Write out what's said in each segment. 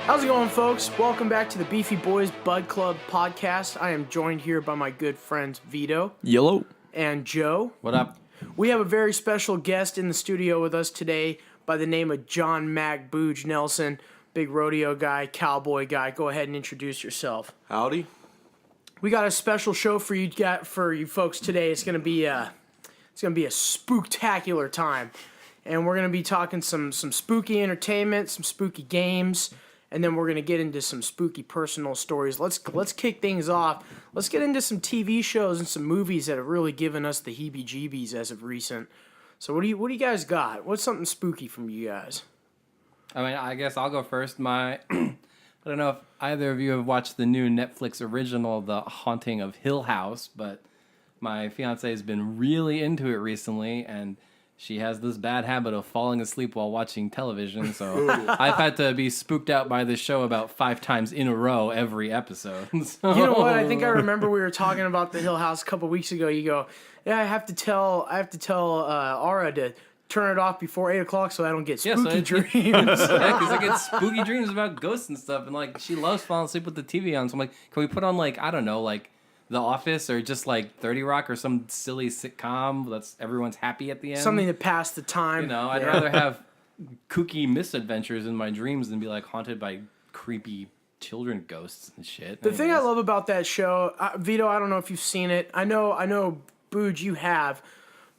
How's it going, folks? Welcome back to the Beefy Boys Bud Club podcast. I am joined here by my good friends Vito. Yellow. And Joe. What up? We have a very special guest in the studio with us today by the name of Johnmac Boog Nelson. Big rodeo guy, cowboy guy. Go ahead and introduce yourself. Howdy. We got a special show for you folks today. It's gonna be a spooktacular time, and we're gonna be talking some spooky entertainment, some spooky games. And then we're going to get into some spooky personal stories. Let's kick things off. Let's get into some TV shows and some movies that have really given us the heebie-jeebies as of recent. So what do you guys got? What's something spooky from you guys? I mean, I guess I'll go first. I don't know if either of you have watched the new Netflix original, The Haunting of Hill House, but my fiance has been really into it recently, and she has this bad habit of falling asleep while watching television, so I've had to be spooked out by this show about 5 times in a row every episode. So. You know what? I think I remember we were talking about the Hill House a couple weeks ago. You go, yeah, I have to tell Ara to turn it off before 8 o'clock so I don't get spooky dreams. Yeah, because I get spooky dreams about ghosts and stuff, and like she loves falling asleep with the TV on. So I'm like, can we put on The Office or just like 30 Rock or some silly sitcom that's everyone's happy at the end? Something to pass the time. You know, I'd rather have kooky misadventures in my dreams than be like haunted by creepy children ghosts and shit. The thing I love about that show, Vito, I don't know if you've seen it. I know, Boog, you have.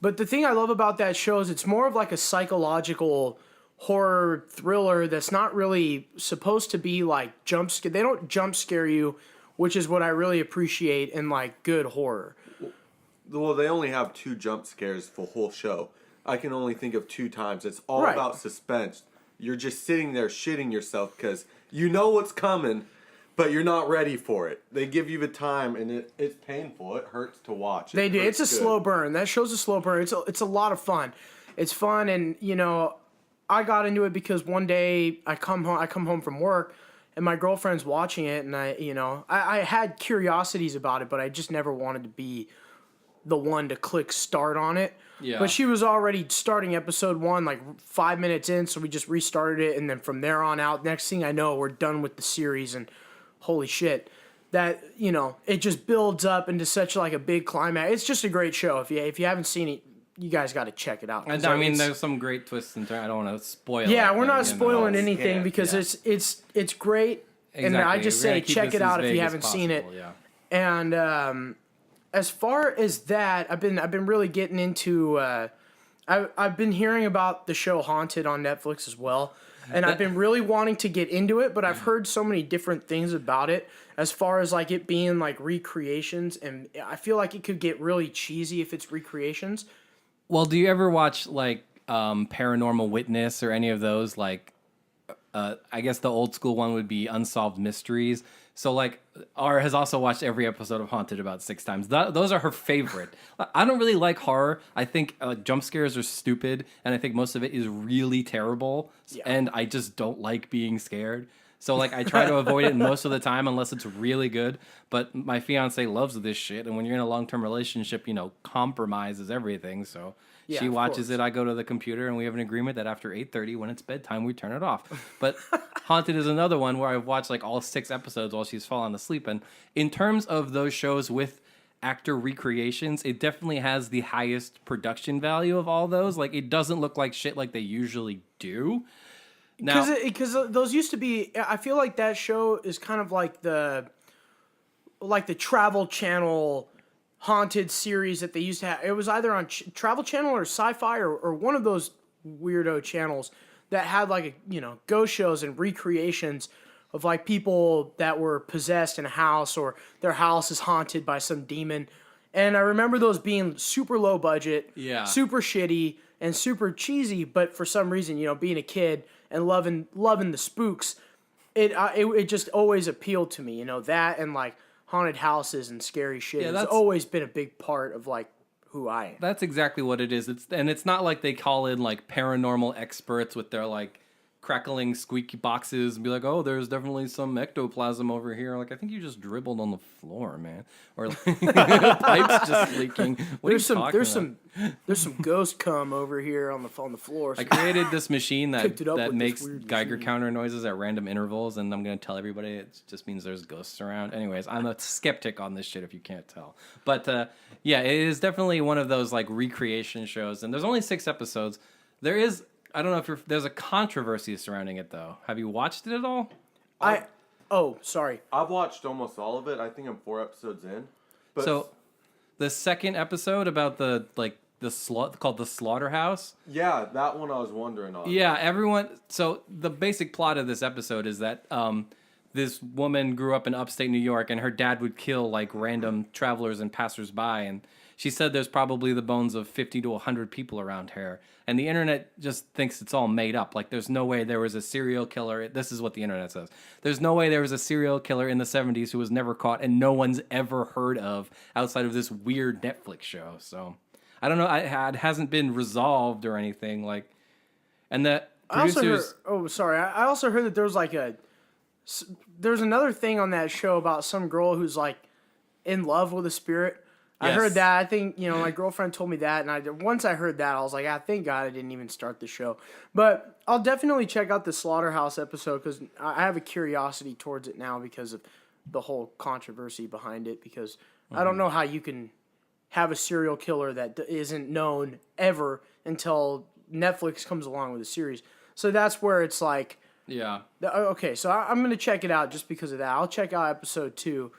But the thing I love about that show is it's more of like a psychological horror thriller that's not really supposed to be like jump scare. They don't jump scare you, which is what I really appreciate in like good horror. Well, they only have 2 jump scares for the whole show. I can only think of 2 times. It's all about suspense. You're just sitting there shitting yourself because you know what's coming, but you're not ready for it. They give you the time, and it's painful. It hurts to watch. They do. It's a slow burn. That show's a slow burn. It's a lot of fun. It's fun, and you know, I got into it because one day I come home from work. And my girlfriend's watching it, and I had curiosities about it, but I just never wanted to be the one to click start on it. Yeah. But she was already starting episode 1 like 5 minutes in, so we just restarted it, and then from there on out, next thing I know, we're done with the series, and holy shit, that it just builds up into such like a big climax. It's just a great show. If you haven't seen it, you guys got to check it out. I mean, there's some great twists and turns. I don't want to spoil. Yeah, we're not spoiling anything because it's great, exactly. And I just say check it out if you haven't seen it. Yeah. And as far as that, I've been really getting into. I've been hearing about the show Haunted on Netflix as well, and I've been really wanting to get into it, but I've heard so many different things about it. As far as like it being like recreations, and I feel like it could get really cheesy if it's recreations. Well, do you ever watch like Paranormal Witness or any of those? Like, I guess the old school one would be Unsolved Mysteries. So like, Ara has also watched every episode of Haunted about 6 times. Those are her favorite. I don't really like horror. I think jump scares are stupid, and I think most of it is really terrible. Yeah. And I just don't like being scared. So like, I try to avoid it most of the time unless it's really good. But my fiance loves this shit, and when you're in a long-term relationship, compromise is everything. So she watches it. I go to the computer, and we have an agreement that after 8:30, when it's bedtime, we turn it off. But Haunted is another one where I've watched like all 6 episodes while she's falling asleep. And in terms of those shows with actor recreations, it definitely has the highest production value of all those. Like, it doesn't look like shit like they usually do. Because those used to be, I feel like that show is kind of like the Travel Channel haunted series that they used to have. It was either on Travel Channel or Sci-Fi or one of those weirdo channels that had like ghost shows and recreations of like people that were possessed in a house or their house is haunted by some demon. And I remember those being super low budget, super shitty, and super cheesy. But for some reason, being a kid and loving the spooks, it just always appealed to me. That and like haunted houses and scary shit has always been a big part of like who I am. That's exactly what it is. It's not like they call in like paranormal experts with their like crackling, squeaky boxes and be like, "Oh, there's definitely some ectoplasm over here." Like, I think you just dribbled on the floor, man, or like, pipes just leaking. What There's are you talking about? there's some ghost cum over here on the floor. I created this machine Picked it up that with this makes weird Geiger machine. counter noises at random intervals, and I'm gonna tell everybody it just means there's ghosts around. Anyways, I'm a skeptic on this shit if you can't tell. But yeah, it is definitely one of those like recreation shows, and there's only 6 episodes. There is, I don't know if there's a controversy surrounding it though. Have you watched it at all? Sorry. I've watched almost all of it. I think I'm 4 episodes in. But So the second episode about called the slaughterhouse. yeah, that one I was wondering on. Yeah, everyone. So the basic plot of this episode is that this woman grew up in upstate New York, and her dad would kill like random travelers and passersby, and she said there's probably the bones of 50 to 100 people around here, and the internet just thinks it's all made up. Like, there's no way there was a serial killer. This is what the internet says. There's no way there was a serial killer in the 70s who was never caught and no one's ever heard of outside of this weird Netflix show. So I don't know. It hasn't been resolved or anything. Like, and the producers. I also heard that there was like there's another thing on that show about some girl who's like in love with a spirit. I Yes. heard that. I think, my girlfriend told me that, and once I heard that, I was like, thank God I didn't even start the show. But I'll definitely check out the Slaughterhouse episode because I have a curiosity towards it now because of the whole controversy behind it. Because I don't know how you can have a serial killer that isn't known ever until Netflix comes along with a series. So that's where it's like, Yeah. okay, so I'm going to check it out just because of that. I'll check out episode 2.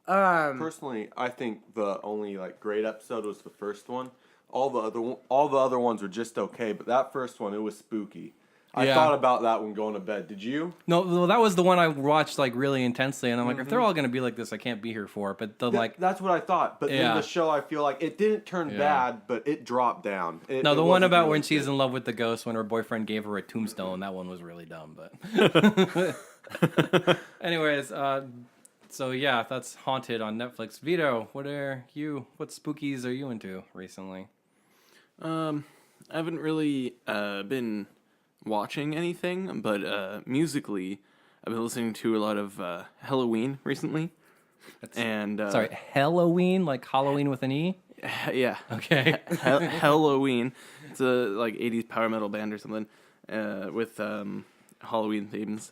Personally, I think the only like great episode was the first one. All the other ones were just okay, but that first one, it was spooky. I Yeah. thought about that when going to bed. Did you? No, well, that was the one I watched like really intensely, and I'm like, if they're all gonna be like this, I can't be here for it. But That's what I thought. But Yeah. then the show, I feel like it didn't turn bad, but it dropped down. no, It the one wasn't about really when she's good. in love with the ghost when her boyfriend gave her a tombstone, that one was really dumb. But anyways, so yeah, that's Haunted on Netflix. Vito, what spookies are you into recently? I haven't really been watching anything, but musically, I've been listening to a lot of Halloween recently. Sorry, Halloween, like Halloween with an E? Yeah. Okay. Halloween. It's a like 80s power metal band or something with Halloween themes.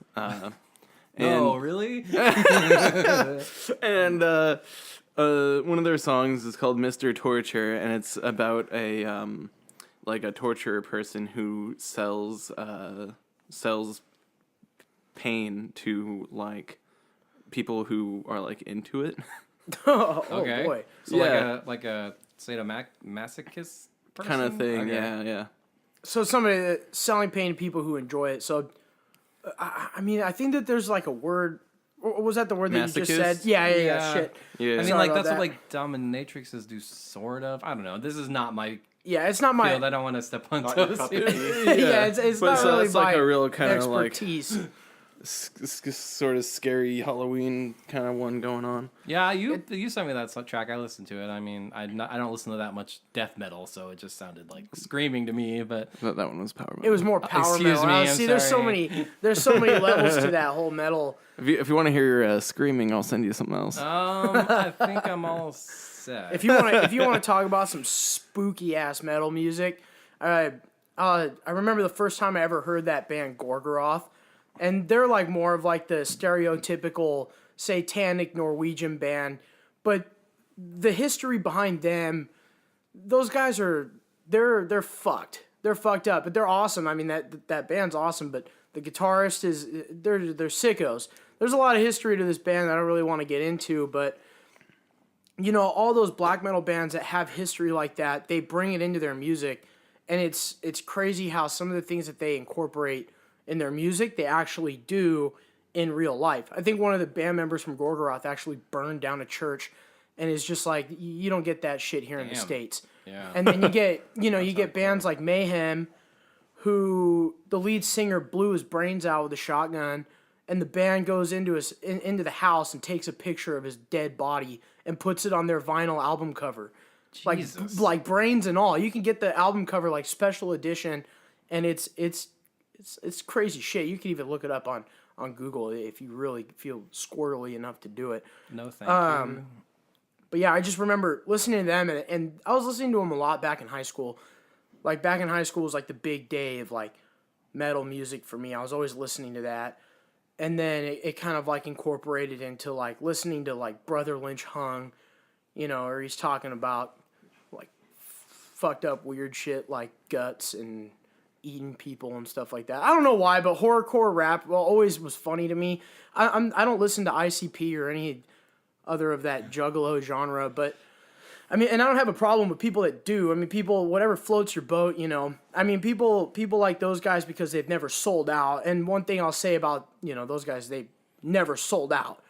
No, really? And one of their songs is called Mr. Torture, and it's about a like a torturer person who sells pain to like people who are like into it. Oh Okay. boy. So Yeah. like a sadomasochist person? Kind of thing. Okay. Yeah. So somebody that's selling pain to people who enjoy it. So, I mean, I think that there's like a word. Or was that the word that you just Masochist? said? Yeah. Yeah. Shit. Yeah. I mean, Sorry like, about that's that. what, like, dominatrixes do, sort of. I don't know. This is not my Yeah, it's not my. field. I don't want to step on Not your toes cup here. of tea. yeah, it's But not so really that's my like a real kind of like expertise. sort of scary Halloween kind of one going on. Yeah, you sent me that track. I listened to it. I mean, I don't listen to that much death metal, so it just sounded like screaming to me. But That one was power metal. It was more power excuse metal. me, I'm See, there's so sorry. many levels to that whole metal. If you want to hear screaming, I'll send you something else. I think I'm all set. If you want to talk about some spooky ass metal music, I remember the first time I ever heard that band Gorgoroth, and they're like more of like the stereotypical satanic Norwegian band, but the history behind them, those guys they're fucked. They're fucked up, but they're awesome. I mean that band's awesome, but the guitarist they're sickos. There's a lot of history to this band that I don't really want to get into, but all those black metal bands that have history like that, they bring it into their music, and it's crazy how some of the things that they incorporate in their music, they actually do in real life. I think one of the band members from Gorgoroth actually burned down a church, and is just like, you don't get that shit here in the Damn. States. Yeah. And then you get, you get bands like Mayhem, who the lead singer blew his brains out with a shotgun, and the band goes into the house and takes a picture of his dead body and puts it on their vinyl album cover. Jesus. Like brains and all. You can get the album cover like special edition, and it's it's crazy shit. You can even look it up on Google if you really feel squirrely enough to do it. No, thank you. But yeah, I just remember listening to them, and I was listening to them a lot back in high school. Like, back in high school was, like, the big day of, like, metal music for me. I was always listening to that. And then it kind of, like, incorporated into, like, listening to, like, Brother Lynch Hung, you know, or he's talking about, like, fucked up weird shit like guts and eating people and stuff like that. I don't know why, but horrorcore rap always was funny to me. I don't listen to ICP or any other of that juggalo genre, but I mean, and I don't have a problem with people that do. I mean, people, whatever floats your boat, you know. I mean, people like those guys because they've never sold out. And one thing I'll say about, you know, those guys, they never sold out.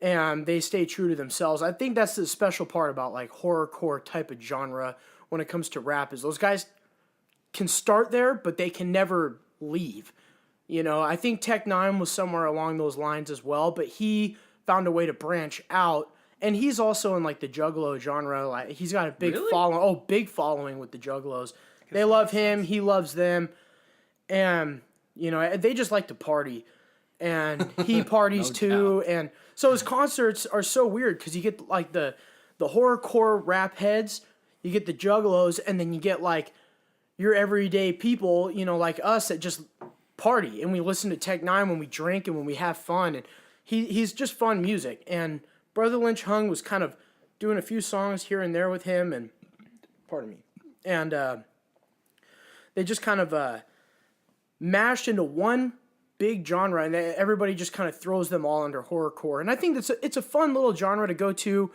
And they stay true to themselves. I think that's the special part about, like, horrorcore type of genre when it comes to rap, is those guys can start there, but they can never leave. You know, I think Tech Nine was somewhere along those lines as well, but he found a way to branch out, and he's also in, like, the juggalo genre. Like, he's got a big following. Oh, big following with the juggalos. They love him. He loves them, and you know, they just like to party, and he parties too. And so his concerts are so weird because you get, like, the horrorcore rap heads, you get the juggalos, and then you get, like, your everyday people, you know, like us, that just party, and we listen to Tech Nine when we drink and when we have fun, and he's just fun music. And Brother Lynch Hung was kind of doing a few songs here and there with him, and pardon me, and they just kind of mashed into one big genre, and everybody just kind of throws them all under horrorcore. And I think it's a fun little genre to go to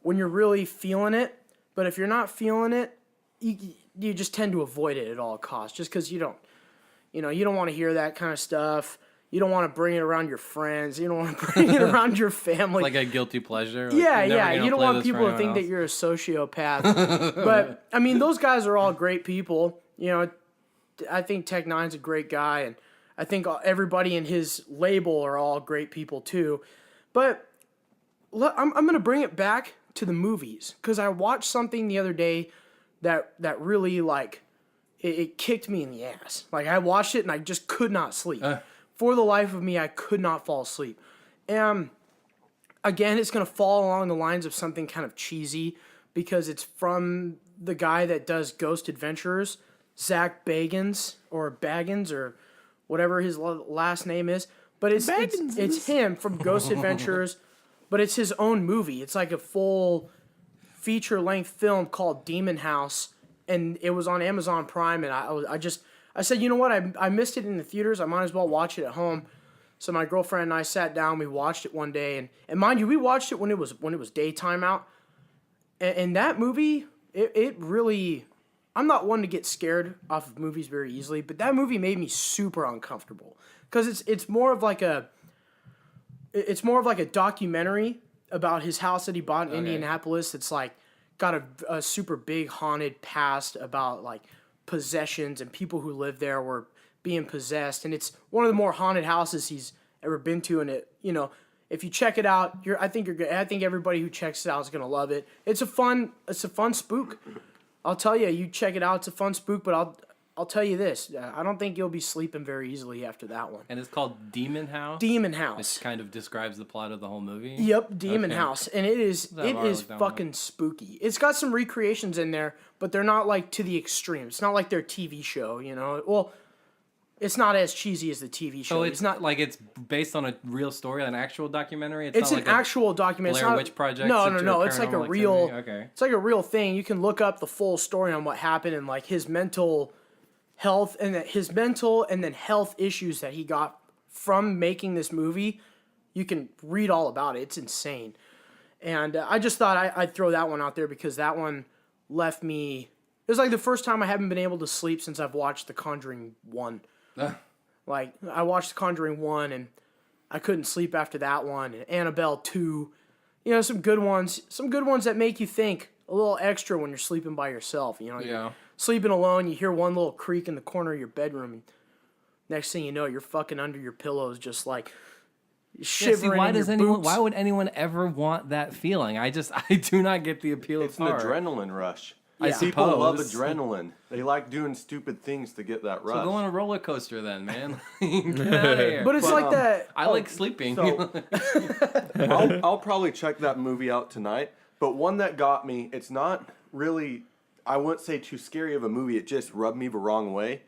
when you're really feeling it. But if you're not feeling it, you just tend to avoid it at all costs, just because you don't want to hear that kind of stuff. You don't want to bring it around your friends. You don't want to bring it around your family. Like a guilty pleasure. Like, yeah. You don't want people to think that you're a sociopath. But I mean, those guys are all great people. You know, I think Tech Nine's a great guy, and I think everybody in his label are all great people too. But I'm going to bring it back to the movies, because I watched something the other day that really, like, it kicked me in the ass. Like, I watched it and I just could not sleep. For the life of me, I could not fall asleep. And again, it's going to fall along the lines of something kind of cheesy, because it's from the guy that does Ghost Adventurers, Zach Bagans, or Baggins, or whatever his last name is. But it's him from Ghost Adventurers, but it's his own movie. It's like a full feature-length film called Demon House, and it was on Amazon Prime, and I said, you know what, I missed it in the theaters, I might as well watch it at home. So my girlfriend and I sat down, we watched it one day, and mind you, we watched it when it was daytime out, and that movie, it really, I'm not one to get scared off of movies very easily, but that movie made me super uncomfortable, because it's more of like a documentary about his house that he bought in Indianapolis. It's like got a super big haunted past about, like, possessions, and people who live there were being possessed, and it's one of the more haunted houses he's ever been to. And it, you know, if you check it out, I think everybody who checks it out is gonna love it. It's a fun spook. I'll tell you, you check it out, it's a fun spook. But I'll tell you this, I don't think you'll be sleeping very easily after that one. And it's called Demon House? Demon House. Which kind of describes the plot of the whole movie? Yep, Demon House. And it is fucking spooky. It's got some recreations in there, but they're not, like, to the extreme. It's not like their TV show, you know? Well, it's not as cheesy as the TV show. So it's not like it's based on a real story, an actual documentary? It's not an actual documentary. Blair Witch Project? No. It's like a real... Okay. It's like a real thing. You can look up the full story on what happened, and, like, his mental health, and then health issues that he got from making this movie. You can read all about it. It's insane. And I just thought I'd throw that one out there, because that one left me... It was like the first time I haven't been able to sleep since I've watched The Conjuring 1. Like, I watched The Conjuring 1, and I couldn't sleep after that one. And Annabelle 2. You know, some good ones. Some good ones that make you think a little extra when you're sleeping by yourself. You know, you're sleeping alone, you hear one little creak in the corner of your bedroom, and next thing you know, you're fucking under your pillows, just like shivering. Why would anyone ever want that feeling? I do not get the appeal of horror. It's an adrenaline rush. I People love suppose. adrenaline. They like doing stupid things to get that rush. So go on a roller coaster then, man. Get out of here. But it's like that. I like sleeping. So I'll probably check that movie out tonight. But one that got me, it's not really, I wouldn't say too scary of a movie. It just rubbed me the wrong way.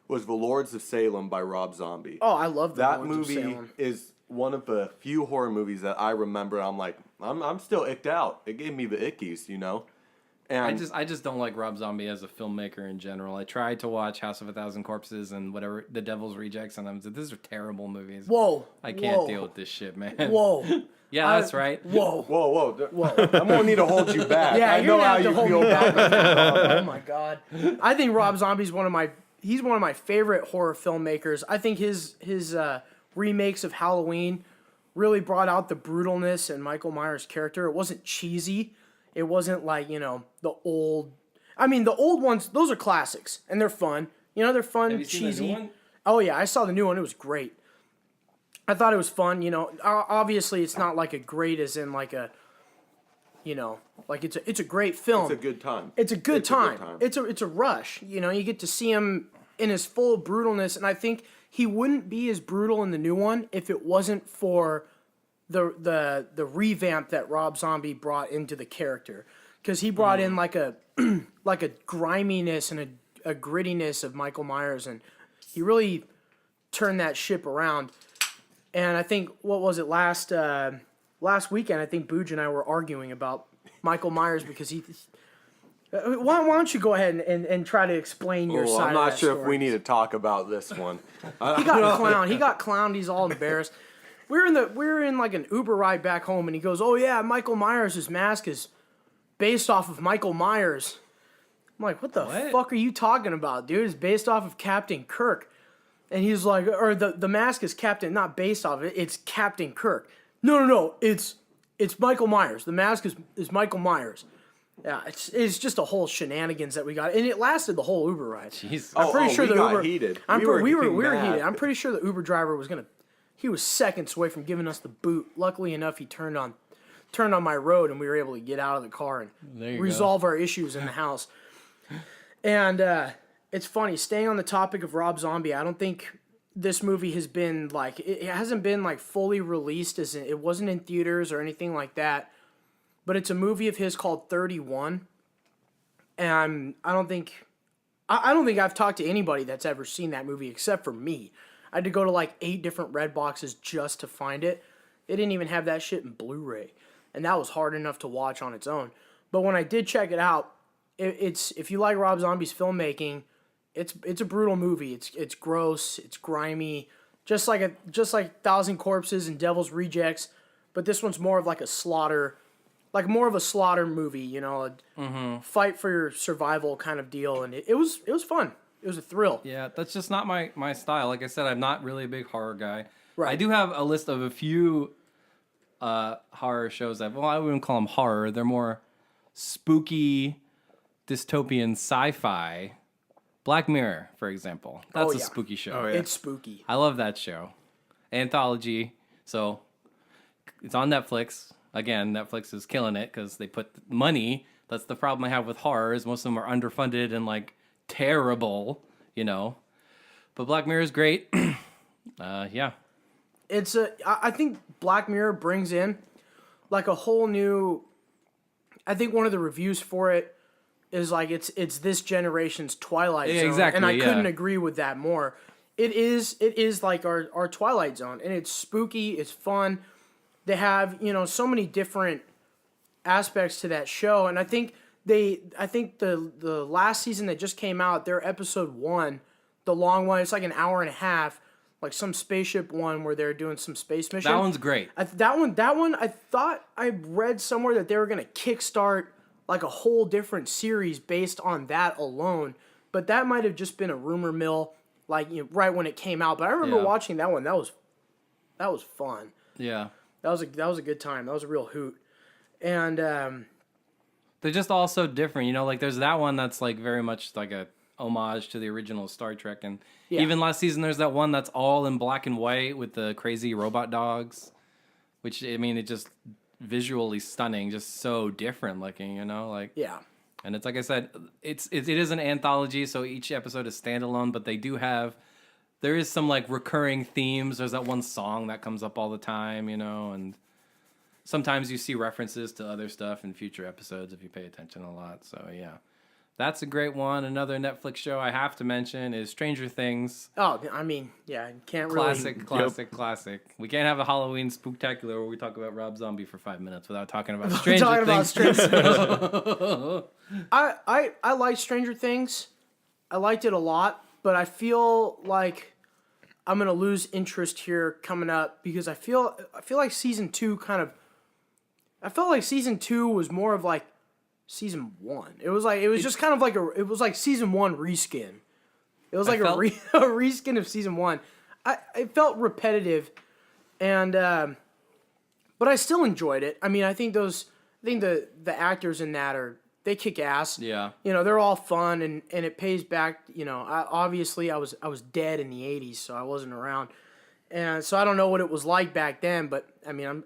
Was The Lords of Salem by Rob Zombie. Oh, I love that Lords of movie. Salem. Is one of the few horror movies that I remember. I'm like, I'm still icked out. It gave me the ickies, you know. And I just don't like Rob Zombie as a filmmaker in general. I tried to watch House of a Thousand Corpses and whatever The Devil's Rejects, and I was like, these are terrible movies. Whoa. I can't deal with this shit, man. Whoa. Yeah, that's right. Whoa. Whoa. I'm gonna need to hold you back. Yeah, I you're know gonna how have to you hold feel me about back. that. Oh my god. I think Rob Zombie's one of my favorite horror filmmakers. I think his remakes of Halloween really brought out the brutalness in Michael Myers' character. It wasn't cheesy. It wasn't like, the old ones, those are classics and they're fun. They're fun, Have you seen cheesy. the new one? Oh yeah, I saw the new one. It was great. I thought it was fun, obviously it's not like a great as in like a like it's a great film. It's a good time. It's a good time. It's a rush. You get to see him in his full brutalness, and I think he wouldn't be as brutal in the new one if it wasn't for the revamp that Rob Zombie brought into the character, because he brought in like a like a griminess and a grittiness of Michael Myers, and he really turned that ship around. And I think what was it last weekend? I think Boog and I were arguing about Michael Myers because he. Why don't you go ahead and try to explain your side? I'm not of sure that if we story. need to talk about this one. He got clowned. He got clowned. He's all embarrassed. We were in like an Uber ride back home, and he goes, "Oh yeah, Michael Myers' mask is based off of Michael Myers." I'm like, "What the fuck are you talking about, dude? It's based off of Captain Kirk." And he's like, or the mask is Captain, not based off it. It's Captain Kirk. No. It's Michael Myers. The mask is Michael Myers. Yeah, it's just a whole shenanigans that we got, and it lasted the whole Uber ride. Jeez. I'm pretty sure we the got Uber heated. we were mad. heated. I'm pretty sure the Uber driver he was seconds away from giving us the boot. Luckily enough, he turned on my road, and we were able to get out of the car and resolve our issues in the house. And it's funny, staying on the topic of Rob Zombie, I don't think this movie has been like, it hasn't been like fully released, as in, it wasn't in theaters or anything like that. But it's a movie of his called 31, and I don't think I've talked to anybody that's ever seen that movie except for me. I had to go to like 8 different red boxes just to find it. They didn't even have that shit in Blu-ray, and that was hard enough to watch on its own. But when I did check it out, it's if you like Rob Zombie's filmmaking, it's a brutal movie. It's gross, it's grimy, just like 1,000 Corpses and Devil's Rejects, but this one's more of like a slaughter. Like more of a slaughter movie, a fight for your survival kind of deal, and it was fun. It was a thrill. Yeah, that's just not my style. Like I said, I'm not really a big horror guy. Right. I do have a list of a few horror shows that, I wouldn't call them horror. They're more spooky, dystopian sci-fi. Black Mirror, for example. That's a spooky show. Oh, yeah. It's spooky. I love that show. Anthology. So it's on Netflix. Again, Netflix is killing it because they put money. That's the problem I have with horror is most of them are underfunded and like terrible, But Black Mirror is great. Yeah. I think Black Mirror brings in like a whole new. I think one of the reviews for it is like it's this generation's Twilight Zone, exactly, and I couldn't agree with that more. It is like our Twilight Zone, and it's spooky. It's fun. They have, so many different aspects to that show. And I think the last season that just came out, their episode 1, the long one, it's like an hour and a half, like some spaceship one where they're doing some space mission. That one's great. That one, I thought I read somewhere that they were going to kickstart like a whole different series based on that alone. But that might have just been a rumor mill, like, right when it came out. But I remember watching that one. That was fun. Yeah. That was a good time. That was a real hoot. And they're just all so different, like there's that one that's like very much like a homage to the original Star Trek, and even last season there's that one that's all in black and white with the crazy robot dogs, which it just visually stunning, just so different looking, like yeah. And it's like I said, it is an anthology, so each episode is standalone, but there is some like recurring themes. There's that one song that comes up all the time, and sometimes you see references to other stuff in future episodes if you pay attention a lot. So yeah, that's a great one. Another Netflix show I have to mention is Stranger Things. Oh, I mean, yeah, can't Classic. We can't have a Halloween Spooktacular where we talk about Rob Zombie for 5 minutes without talking about Stranger Things. I like Stranger Things. I liked it a lot, but I feel like I'm gonna lose interest here coming up because I feel like season 2 I felt like season 2 was more of like season 1. It was just kind of like it was like season 1 reskin. It was like a reskin of season 1. It felt repetitive, and but I still enjoyed it. I mean, I think the actors in that they kick ass. Yeah. They're all fun, and it pays back. Obviously I was dead in the 80s, so I wasn't around, and so I don't know what it was like back then. But I mean,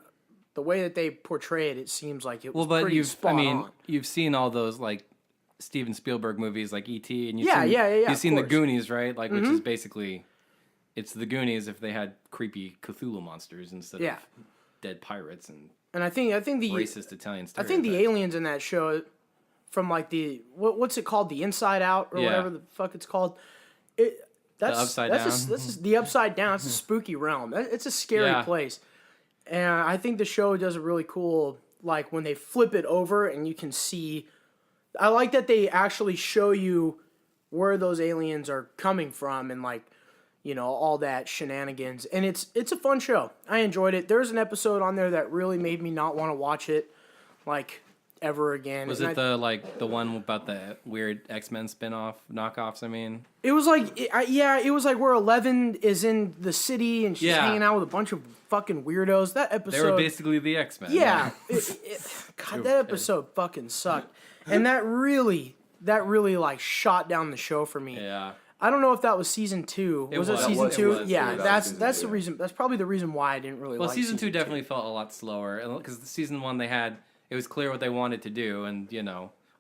the way that they portray it seems like it was pretty spot on. You've seen all those like Steven Spielberg movies like E.T. and you've seen the Goonies, right? Like, which is basically, it's the Goonies if they had creepy Cthulhu monsters instead of dead pirates and I think the racist Italian stereotypes. I think the aliens in that show, from like the what's it called, the Inside Out or whatever the fuck it's called, that's the Upside Down. That's the Upside Down. It's a spooky realm. It's a scary place. And I think the show does a really cool, like when they flip it over and you can see. I like that they actually show you where those aliens are coming from and like, all that shenanigans. And it's a fun show. I enjoyed it. There's an episode on there that really made me not want to watch it, like ever again. Was it the one about the weird X-Men spin-off knockoffs? I mean, it was like it was like where Eleven is in the city and she's hanging out with a bunch of fucking weirdos. That episode, they were basically the X-Men. Yeah, God, that episode fucking sucked, and that really like shot down the show for me. Yeah. I don't know if that was season 2. Was it season 2? Yeah, that's the 2. reason. That's probably the reason why I didn't really like season 2 definitely felt a lot slower because season 1 it was clear what they wanted to do, and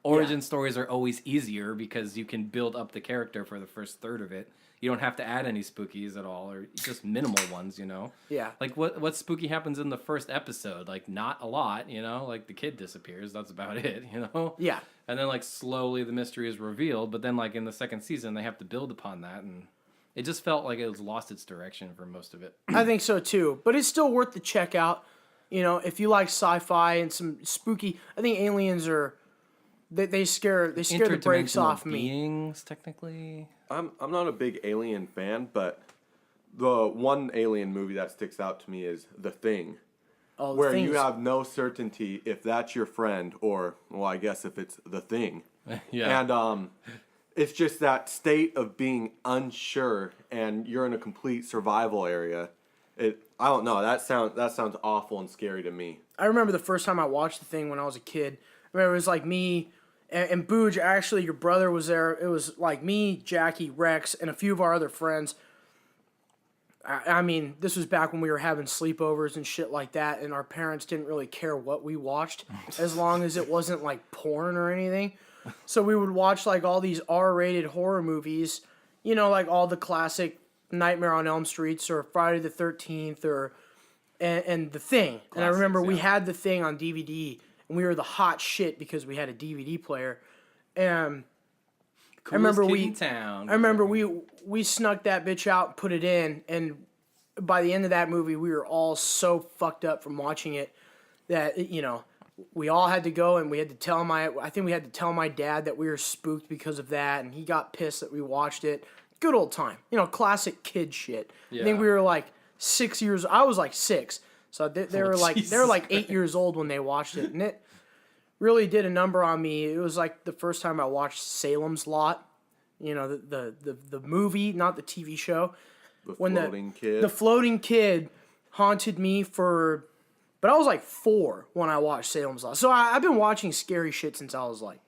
origin stories are always easier because you can build up the character for the first third of it. You don't have to add any spookies at all, or just minimal ones, Yeah. Like what spooky happens in the first episode? Like not a lot, like the kid disappears. That's about it, Yeah. And then like slowly the mystery is revealed, but then like in the second season they have to build upon that, and it just felt like it was lost its direction for most of it. I think so too, but it's still worth the check out. If you like sci-fi and some spooky, I think aliens are they scare the brakes off me. Beings, technically. I'm not a big Alien fan, but the one Alien movie that sticks out to me is The Thing. Oh, where you have no certainty if that's your friend or, well, I guess if it's the thing. Yeah. And it's just that state of being unsure and you're in a complete survival area. I don't know. That sounds awful and scary to me. I remember the first time I watched The Thing when I was a kid. I remember it was like me and Boog. Actually, your brother was there. It was like me, Jackie, Rex, and a few of our other friends. I mean, this was back when we were having sleepovers and shit like that, and our parents didn't really care what we watched as long as it wasn't like porn or anything. So we would watch like all these R-rated horror movies, like all the classic Nightmare on Elm Streets or Friday the 13th and The Thing. Classics, and I remember we had The Thing on DVD, and we were the hot shit because we had a DVD player. And I remember we snuck that bitch out and put it in, and by the end of that movie, we were all so fucked up from watching it that we all had to go and we had to tell my dad that we were spooked because of that, and he got pissed that we watched it. Good old time, classic kid shit. Yeah. I think we were like 6 years. I was like 6, so they were like 8 years old when they watched it, and it really did a number on me. It was like the first time I watched Salem's Lot, the movie, not the TV show. The floating kid haunted me but I was like 4 when I watched Salem's Lot. So I've been watching scary shit since I was like,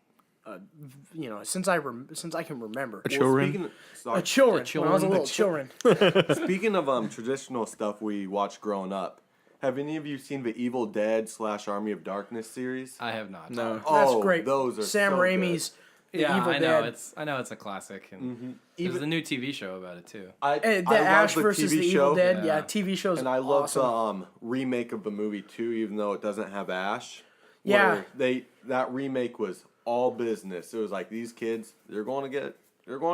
since I can remember. Children. When I was a little children. Speaking of traditional stuff we watched growing up, Have any of you seen the Evil Dead / Army of Darkness series? I have not. No. That's great. Those are Sam so Raimi's The Evil I know Dead. I know it's a classic, and there's Even a new TV show about it too. I The Ash love versus TV the show, Evil Dead. Yeah. Yeah, TV show's and I love awesome. the remake of the movie too, even though it doesn't have Ash. Yeah. where that remake was all business. It was like these kids, they're going to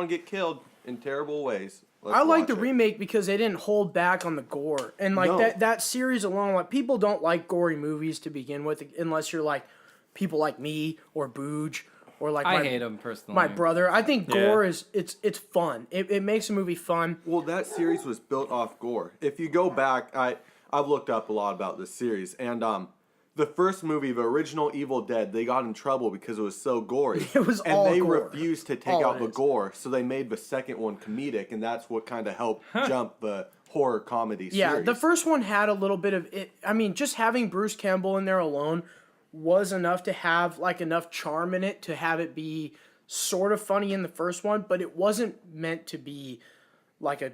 get killed in terrible ways. Let's I like watch the it. remake because they didn't hold back on the gore, and like No. that series alone. Like people don't like gory movies to begin with, unless you're like people like me or Boog or like I hate them personally. my brother. I think Yeah. gore is it's fun. It makes a movie fun. Well, that series was built off gore. If you go back, I've looked up a lot about this series, and the first movie, the original Evil Dead, they got in trouble because it was so gory. It was and all they gore. refused to take All out it the is. gore, so they made the second one comedic, and that's what kind of helped jump the horror comedy series. Yeah, the first one had a little bit of it. I mean, just having Bruce Campbell in there alone was enough to have like enough charm in it to have it be sort of funny in the first one, but it wasn't meant to be like a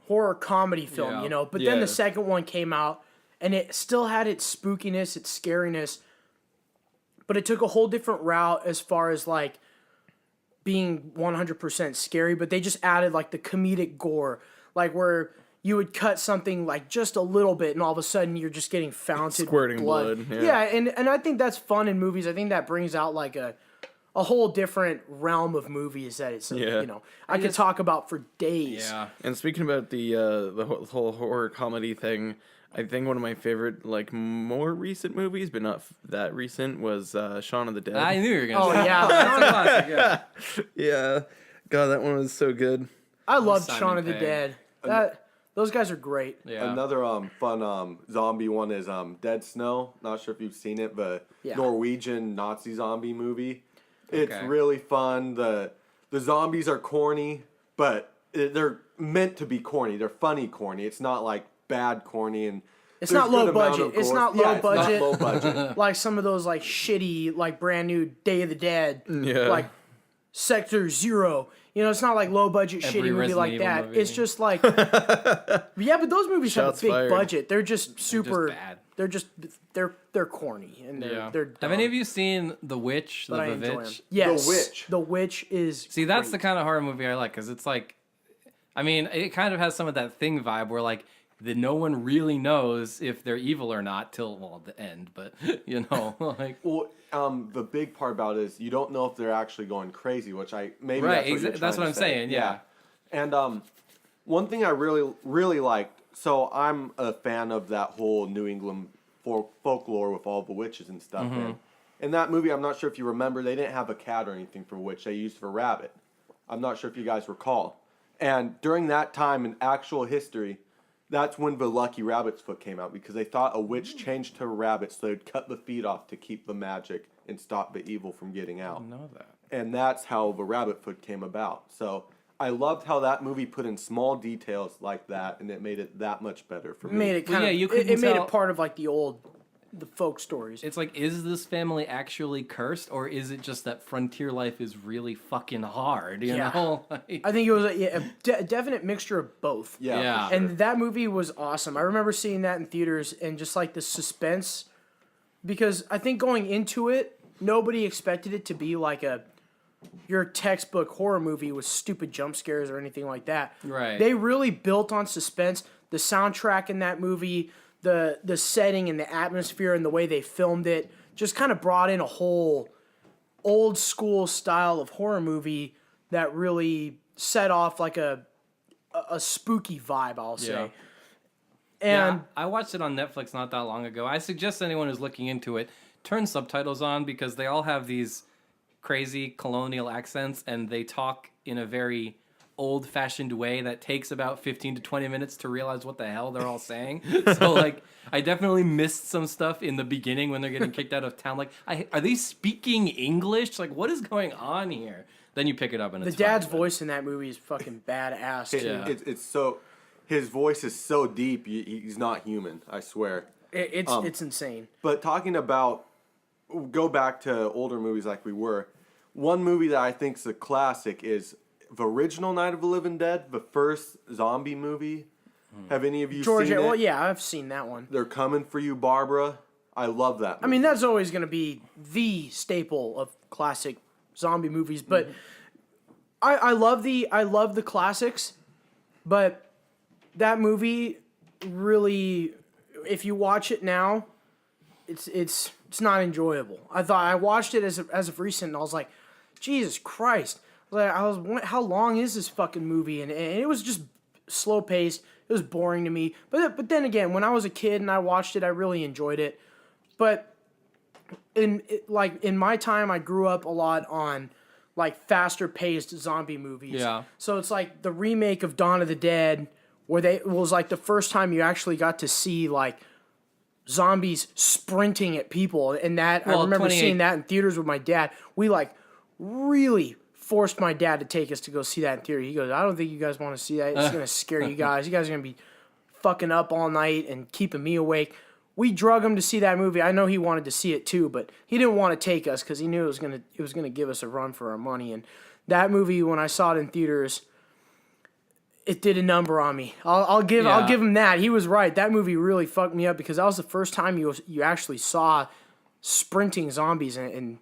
horror comedy film, Yeah. you know. But then Yeah. the second one came out and it still had its spookiness, its scariness, but it took a whole different route as far as like being 100% scary, but they just added like the comedic gore, like where you would cut something like just a little bit and all of a sudden you're just getting founted Squirting blood. blood, yeah. And I think that's fun in movies. I think that brings out like a whole different realm of movies that it's Yeah. you know I could talk about for days. Yeah. And speaking about the whole horror comedy thing, I think one of my favorite, like, more recent movies, but not that recent, was Shaun of the Dead. I knew you were gonna. Oh say yeah, That's a classic. Yeah. Yeah. God, that one was so good. I loved Simon Shaun of the Pegg. Dead. Those guys are great. Yeah. Another fun zombie one is Dead Snow. Not sure if you've seen it, but Yeah. Norwegian Nazi zombie movie. It's Okay. really fun. The zombies are corny, but they're meant to be corny. They're funny corny. It's not like bad corny, and It's there's not low good amount budget. of It's gore. not Yeah, low it's not budget. low budget. Like some of those like shitty like brand new Day of the Dead. Yeah. Like Sector Zero. You know, it's not like low budget Every shitty movie Resident like Evil that. movie. It's just like yeah, but those movies Shots have a big fired. budget. They're just super. bad. They're just they're corny and they're Yeah. they're. Have dumb, any of you seen The Witch? but I The enjoy 'em. Witch? Yes, The Witch. The Witch is. See, that's the great. kind of horror movie I like because it's like, I mean, it kind of has some of that Thing vibe where like no one really knows if they're evil or not till the end, but you know, like Well, the big part about it is you don't know if they're actually going crazy, which I maybe Right, that's what, you're that's trying what to I'm say. saying, yeah. And one thing I really liked. So I'm a fan of that whole New England folklore with all the witches and stuff. Mm-hmm. And in that movie, I'm not sure if you remember, they didn't have a cat or anything for witch. They used for rabbit. I'm not sure if you guys recall. And during that time in actual history, that's when the Lucky Rabbit's Foot came out because they thought a witch changed to a rabbit, so they'd cut the feet off to keep the magic and stop the evil from getting out. know that. And that's how the rabbit foot came about. So I loved how that movie put in small details like that, and it made it that much better for me. Made it Well, kind yeah, of. you It couldn't made tell- it part of like the folk stories. It's like, is this family actually cursed, or is it just that frontier life is really fucking hard? You Yeah. know, Like- I think it was a definite mixture of both. Yeah, for Yeah. sure. And that movie was awesome. I remember seeing that in theaters and just like the suspense, because I think going into it, nobody expected it to be like your textbook horror movie with stupid jump scares or anything like that. Right. They really built on suspense. The soundtrack in that movie, the setting and the atmosphere and the way they filmed it just kind of brought in a whole old school style of horror movie that really set off like a spooky vibe, I'll say. Yeah. And Yeah, I watched it on Netflix not that long ago. I suggest anyone who's looking into it turn subtitles on because they all have these crazy colonial accents and they talk in a very old-fashioned way that takes about 15 to 20 minutes to realize what the hell they're all saying. So like I definitely missed some stuff in the beginning when they're getting kicked out of town. Like, are they speaking English? Like, what is going on here? Then you pick it up and the it's dad's fine, but- voice in that movie is fucking badass too. Yeah. It's so, his voice is so deep, he's not human, I swear. It's insane. But talking about, go back to older movies like we were, one movie that I think is a classic is the original Night of the Living Dead, the first zombie movie. Have any of you Georgia. seen it? Well, yeah, I've seen that one. They're Coming for You, Barbara. I love that movie. I mean, that's always going to be the staple of classic zombie movies. But I love the classics. But that movie really, if you watch it now, it's not enjoyable. I watched it as of recent, and I was like, Jesus Christ! How long is this fucking movie? And it was just slow paced. It was boring to me. But then again, when I was a kid and I watched it, I really enjoyed it. But in my time, I grew up a lot on like faster paced zombie movies. Yeah. So it's like the remake of Dawn of the Dead, where it was like the first time you actually got to see like zombies sprinting at people, and that I remember seeing that in theaters with my dad. We like really forced my dad to take us to go see that in theater. He goes, I don't think you guys want to see that. It's going to scare you guys. You guys are going to be fucking up all night and keeping me awake. We drug him to see that movie. I know he wanted to see it too, but he didn't want to take us because he knew it was gonna give us a run for our money. And that movie, when I saw it in theaters, it did a number on me. I'll give him that. He was right. That movie really fucked me up because that was the first time you actually saw sprinting zombies and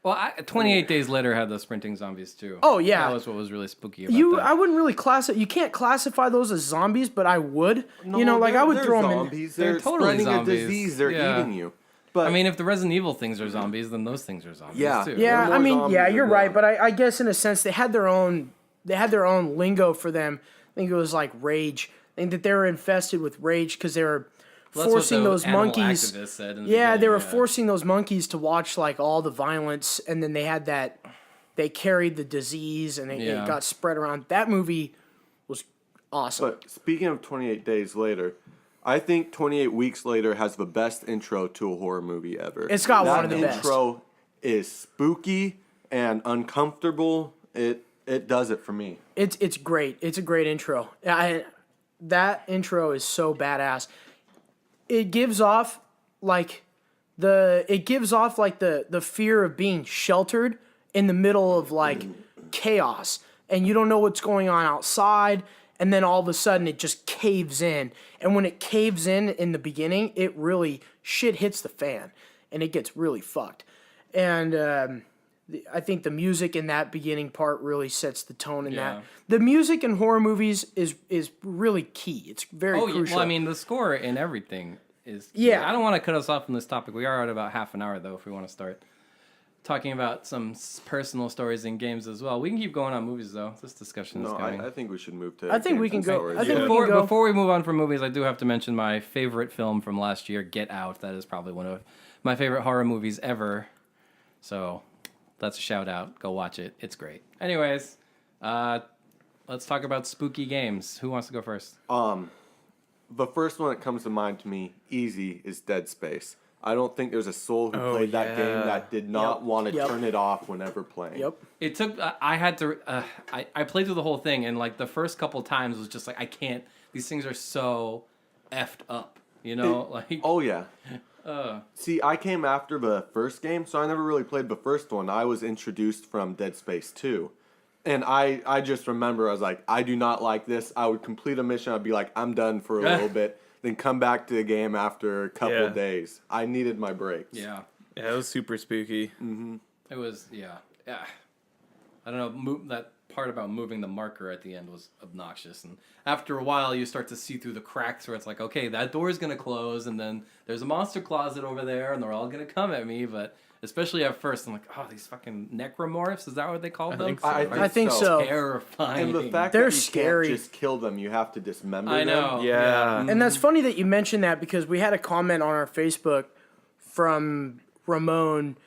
Well, 28 Days Later had the sprinting zombies too. Oh, yeah. That was what was really spooky about that. I wouldn't really you can't classify those as zombies, but I would. I would throw them in. Zombies. They're totally spreading zombies. a disease. They're Yeah. eating you. But I mean, if the Resident Evil things are zombies, then those things are zombies Yeah. too. Yeah, They're I more mean, zombies yeah, than you're right, not. but I guess in a sense they had their own lingo for them. I think it was like rage. I think that they were infested with rage because they were Well, that's forcing what the those animal monkeys. activist said in the Yeah, they beginning, were forcing those monkeys to watch like all the violence, and then they had that. They carried the disease, and it got spread around. That movie was awesome. But speaking of 28 Days Later, I think 28 Weeks Later has the best intro to a horror movie ever. It's got one of the best. That intro is spooky and uncomfortable. It does it for me. It's great. It's a great intro. That intro is so badass. It gives off like the fear of being sheltered in the middle of like chaos, and you don't know what's going on outside, and then all of a sudden it just caves in. And when it caves in the beginning, it really shit hits the fan, and it gets really fucked. And I think the music in that beginning part really sets the tone in that. The music in horror movies is really key. It's very crucial. Well, I mean, the score and everything is key. Yeah. I don't want to cut us off from this topic. We are at about half an hour, though, if we want to start talking about some personal stories in games as well. We can keep going on movies, though. This discussion is No, coming. I think we should move to. I think we games can and go- stories. I think we can go. Before we move on from movies, I do have to mention my favorite film from last year, Get Out. That is probably one of my favorite horror movies ever. So that's a shout out. Go watch it. It's great. Anyways, let's talk about spooky games. Who wants to go first? The first one that comes to mind to me, easy, is Dead Space. I don't think there's a soul who played that game that did not want to turn it off whenever playing. Yep. It took. I had to. I played through the whole thing, and like the first couple times was just like I can't. These things are so effed up. You know, like. Oh yeah. See, I came after the first game, so I never really played the first one. I was introduced from Dead Space 2. And I just remember, I was like, I do not like this. I would complete a mission, I'd be like, I'm done for a little bit. Then come back to the game after a couple of days. I needed my breaks. Yeah. Yeah, it was super spooky. It was. Yeah. I don't know. That part about moving the marker at the end was obnoxious, and after a while, you start to see through the cracks where it's like, okay, that door is gonna close, and then there's a monster closet over there, and they're all gonna come at me. But especially at first, I'm like, oh, these fucking necromorphs. Is that what they called them? think so. I think so. Terrifying. And the fact They're that you scary. can't just kill them, you have to dismember I them. know. Yeah. And that's funny that you mentioned that because we had a comment on our Facebook from Ramon.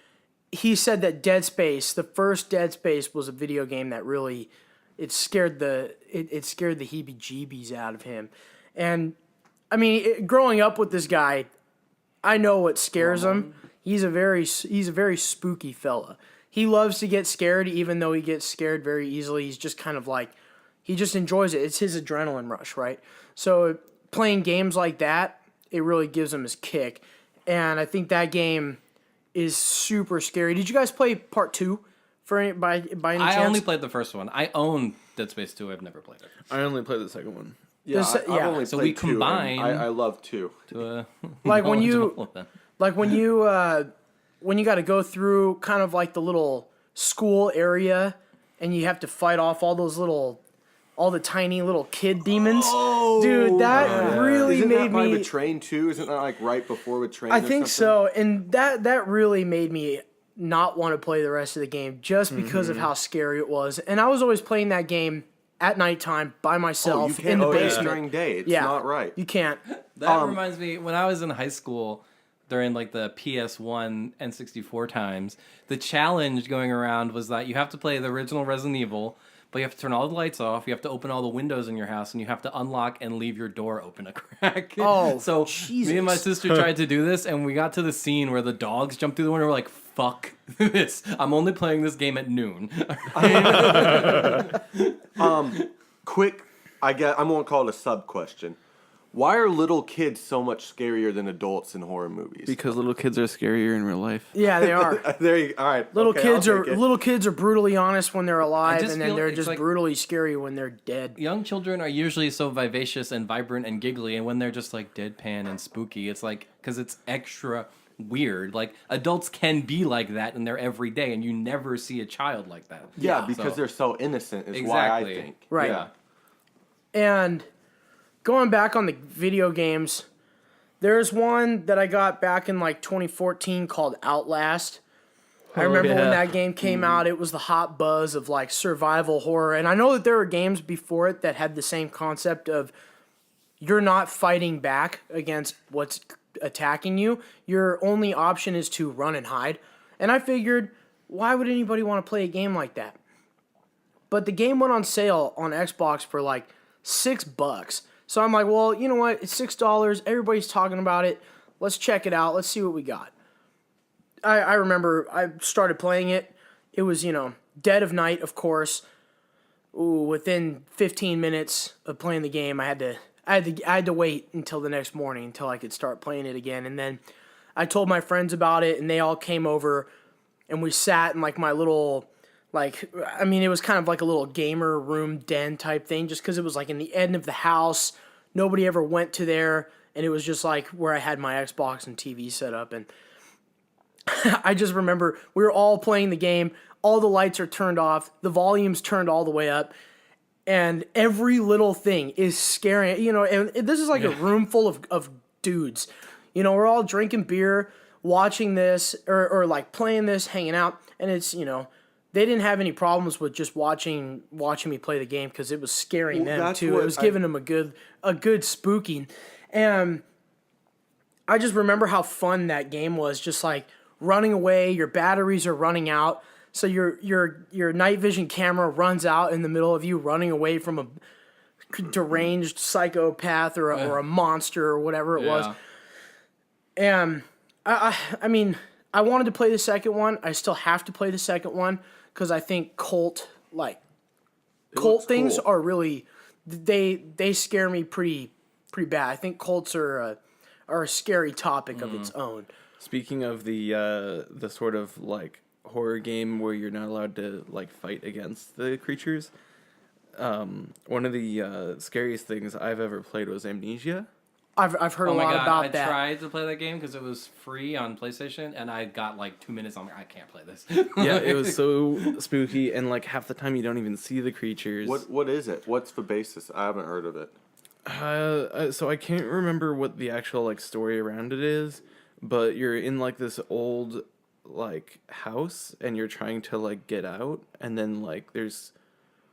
He said that Dead Space, the first Dead Space, was a video game that really it scared the heebie-jeebies out of him. And I mean, growing up with this guy, I know what scares him. He's a very spooky fella. He loves to get scared, even though he gets scared very easily. He's just kind of like he just enjoys it. It's his adrenaline rush, right? So playing games like that, it really gives him his kick. And I think that game is super scary. Did you guys play part 2 by any chance? I only played the first one. I own Dead Space 2. I've never played it. I only played the second one. Yeah, I've only So played we 2, and combine- I love 2. Like when you knowledgeable then. like when you got to go through kind of like the little school area, and you have to fight off all the tiny little kid demons. Oh, dude, that really Isn't made that by me. Betrain 2? Isn't that like right before Betrain? I think so, and that really made me not want to play the rest of the game just because of how scary it was. And I was always playing that game at nighttime by myself in the basement. during day. It's not right. You can't. That reminds me, when I was in high school, during like the PS1 N64 times, the challenge going around was that you have to play the original Resident Evil, but you have to turn all the lights off, you have to open all the windows in your house, and you have to unlock and leave your door open a crack. Oh, so Jesus. me and my sister tried to do this, and we got to the scene where the dogs jumped through the window. We're like, fuck this. I'm only playing this game at noon. Quick, I won't call it a sub question. Why are little kids so much scarier than adults in horror movies? Because little kids are scarier in real life. Yeah, they are. There you all right. Little okay, kids I'll are take it. little kids are brutally honest when they're alive, just and then feel they're it's just like- brutally scary when they're dead. Young children are usually so vivacious and vibrant and giggly, and when they're just like deadpan and spooky, it's like, because it's extra weird. Like, adults can be like that in their everyday, and you never see a child like that. Yeah, because So- they're so innocent is why I Exactly. think. Right. Yeah. And going back on the video games, there's one that I got back in like 2014 called Outlast. I remember when yeah. that game came out, it was the hot buzz of like survival horror. And I know that there were games before it that had the same concept of you're not fighting back against what's attacking you. Your only option is to run and hide. And I figured, why would anybody want to play a game like that? But the game went on sale on Xbox for like $6. So I'm like, well, you know what? It's $6. Everybody's talking about it. Let's check it out. Let's see what we got. I remember I started playing it. It was, dead of night, of course. Ooh, within 15 minutes of playing the game, I had to wait until the next morning until I could start playing it again. And then I told my friends about it, and they all came over, and we sat in like my little, it was kind of like a little gamer room den type thing, just because it was like in the end of the house. Nobody ever went to there, and it was just like where I had my Xbox and TV set up. And I just remember we were all playing the game. All the lights are turned off. The volume's turned all the way up. And every little thing is scary. And this is like a room full of dudes. We're all drinking beer, watching this, or like playing this, hanging out. And it's, they didn't have any problems with just watching me play the game because it was scaring them too. It was giving them a good spooking. And I just remember how fun that game was, just like running away, your batteries are running out. So your night vision camera runs out in the middle of you running away from a deranged psychopath or a monster or whatever it was. And I mean, I wanted to play the second one. I still have to play the second one because I think cult things are really they scare me pretty bad. I think cults are a scary topic of its own. Speaking of the sort of like horror game where you're not allowed to like fight against the creatures, one of the scariest things I've ever played was Amnesia. I've heard a lot about that. I tried to play that game because it was free on PlayStation, and I got like 2 minutes. I'm like, I can't play this. Yeah, it was so spooky, and like half the time you don't even see the creatures. What is it? What's the basis? I haven't heard of it. So I can't remember what the actual like story around it is, but you're in like this old like house, and you're trying to like get out, and then like there's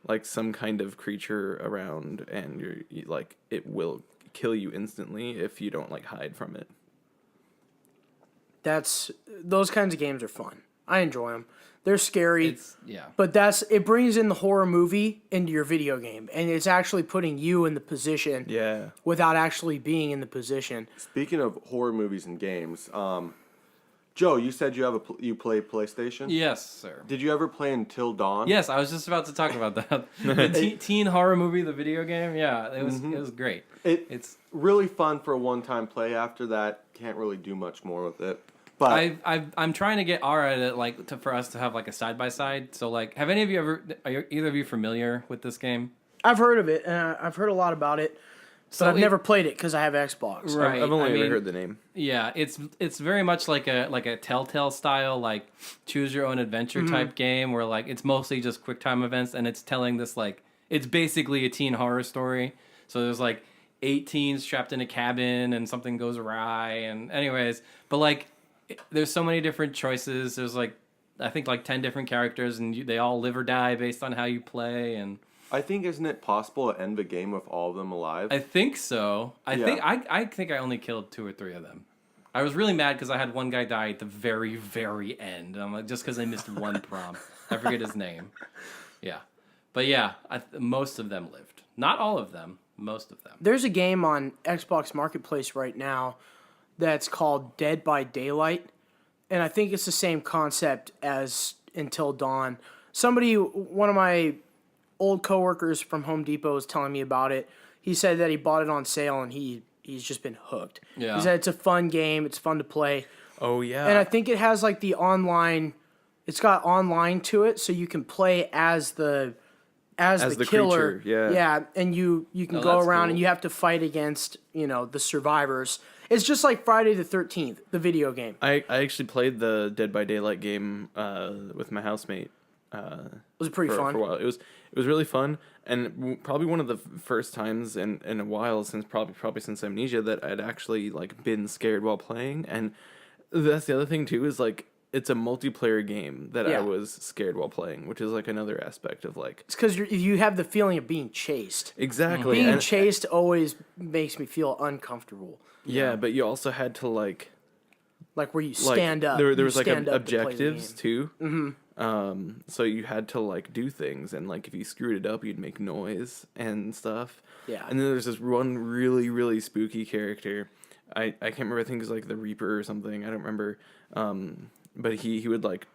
like some kind of creature around, and you like it will kill you instantly if you don't like hide from it. Those kinds of games are fun. I enjoy them. They're scary. Yeah. But it brings in the horror movie into your video game, and it's actually putting you in the position. Yeah. Without actually being in the position. Speaking of horror movies and games, Joe, you said you play PlayStation? Yes, sir. Did you ever play Until Dawn? Yes, I was just about to talk about that. The teen horror movie, the video game. Yeah, it was great. It's really fun for a one-time play. After that, can't really do much more with it. But I'm trying to get Ara to for us to have like a side by side. So like, have any of you ever? Are either of you familiar with this game? I've heard of it, and I've heard a lot about it, but I've never played it because I have Xbox. Right. I've only ever heard the name. Yeah, it's very much like a Telltale style, like choose your own adventure type game where like it's mostly just quick time events, and it's telling this like it's basically a teen horror story. So there's like 8 teens trapped in a cabin and something goes awry, and anyways, but like there's so many different choices. There's like I think like 10 different characters, and they all live or die based on how you play. And I think, isn't it possible to end the game with all of them alive? I think so. I think I only killed 2 or 3 of them. I was really mad because I had one guy die at the very, very end. I'm like, just because I missed one prompt. I forget his name. Yeah. But yeah, most of them lived. Not all of them. Most of them. There's a game on Xbox Marketplace right now that's called Dead by Daylight, and I think it's the same concept as Until Dawn. One of my old coworkers from Home Depot was telling me about it. He said that he bought it on sale and he's just been hooked. Yeah. He said it's a fun game, it's fun to play. Oh yeah. And I think it has like the online, it's got online to it, so you can play as the killer. Creature, yeah. Yeah, and you can go that's around cool. and you have to fight against, the survivors. It's just like Friday the 13th, the video game. I actually played the Dead by Daylight game with my housemate. Was it pretty fun? For a while. It was really fun, and probably one of the first times in a while since probably since Amnesia that I'd actually like been scared while playing. And that's the other thing too, is like it's a multiplayer game that I was scared while playing, which is like another aspect of like It's because you have the feeling of being chased. exactly Being chased always makes me feel uncomfortable. Yeah, but you also had to like where you stand up. There You was like stand up to play the objectives game. too. Mm-hmm. So you had to like do things, and like if you screwed it up, you'd make noise and stuff. Yeah. And then there's this one really really spooky character. I can't remember. I think it's like the Reaper or something. I don't remember. But he would like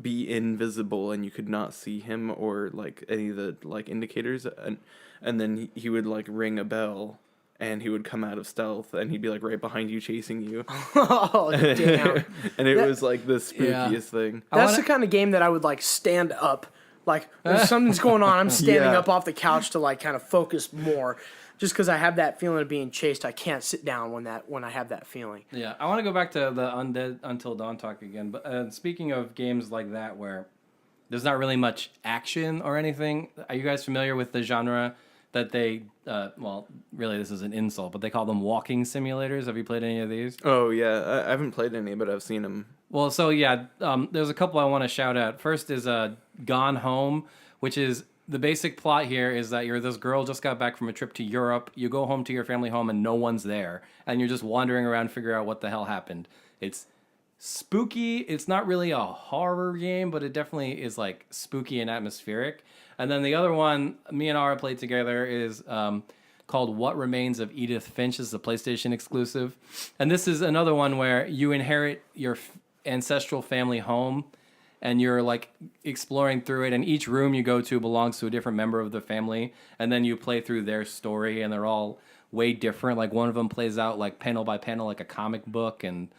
be invisible, and you could not see him or like any of the like indicators. And then he would like ring a bell. And he would come out of stealth, and he'd be like right behind you, chasing you. Oh, damn. And it was like the spookiest thing. That's the kind of game that I would like stand up. Like, if something's going on, I'm standing Yeah. up off the couch to like kind of focus more. Just because I have that feeling of being chased, I can't sit down when I have that feeling. Yeah, I want to go back to the Undead Until Dawn talk again. But speaking of games like that where there's not really much action or anything, are you guys familiar with the genre that they, well, really this is an insult, but they call them walking simulators? Have you played any of these? Oh yeah, I haven't played any, but I've seen them. Well, so yeah, there's a couple I want to shout out. First is Gone Home, which is the basic plot here is that you're this girl just got back from a trip to Europe. You go home to your family home and no one's there, and you're just wandering around figuring out what the hell happened. It's spooky. It's not really a horror game, but it definitely is like spooky and atmospheric. And then the other one me and Ara played together is called What Remains of Edith Finch. This is a PlayStation exclusive. And this is another one where you inherit your ancestral family home and you're like exploring through it. And each room you go to belongs to a different member of the family. And then you play through their story and they're all way different. Like one of them plays out like panel by panel like a comic book. And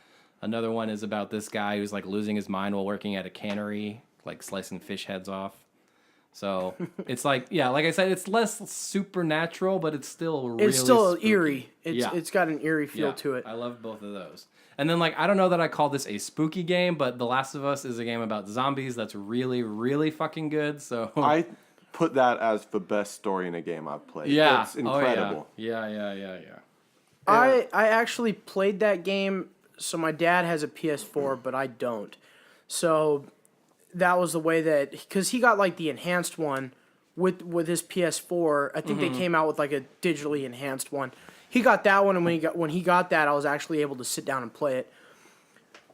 another one is about this guy who's like losing his mind while working at a cannery, like slicing fish heads off. So it's like, yeah, like I said, it's less supernatural, but it's still really It's still spooky. eerie. It's got an eerie feel to it. I love both of those. And then like, I don't know that I call this a spooky game, but The Last of Us is a game about zombies that's really, really fucking good. So I put that as the best story in a game I've played. yeah, It's incredible. Oh, yeah. I actually played that game. So my dad has a PS4, but I don't. So that was the way that, because he got like the enhanced one with his PS4. I think they came out with like a digitally enhanced one. He got that one, and when he got that, I was actually able to sit down and play it.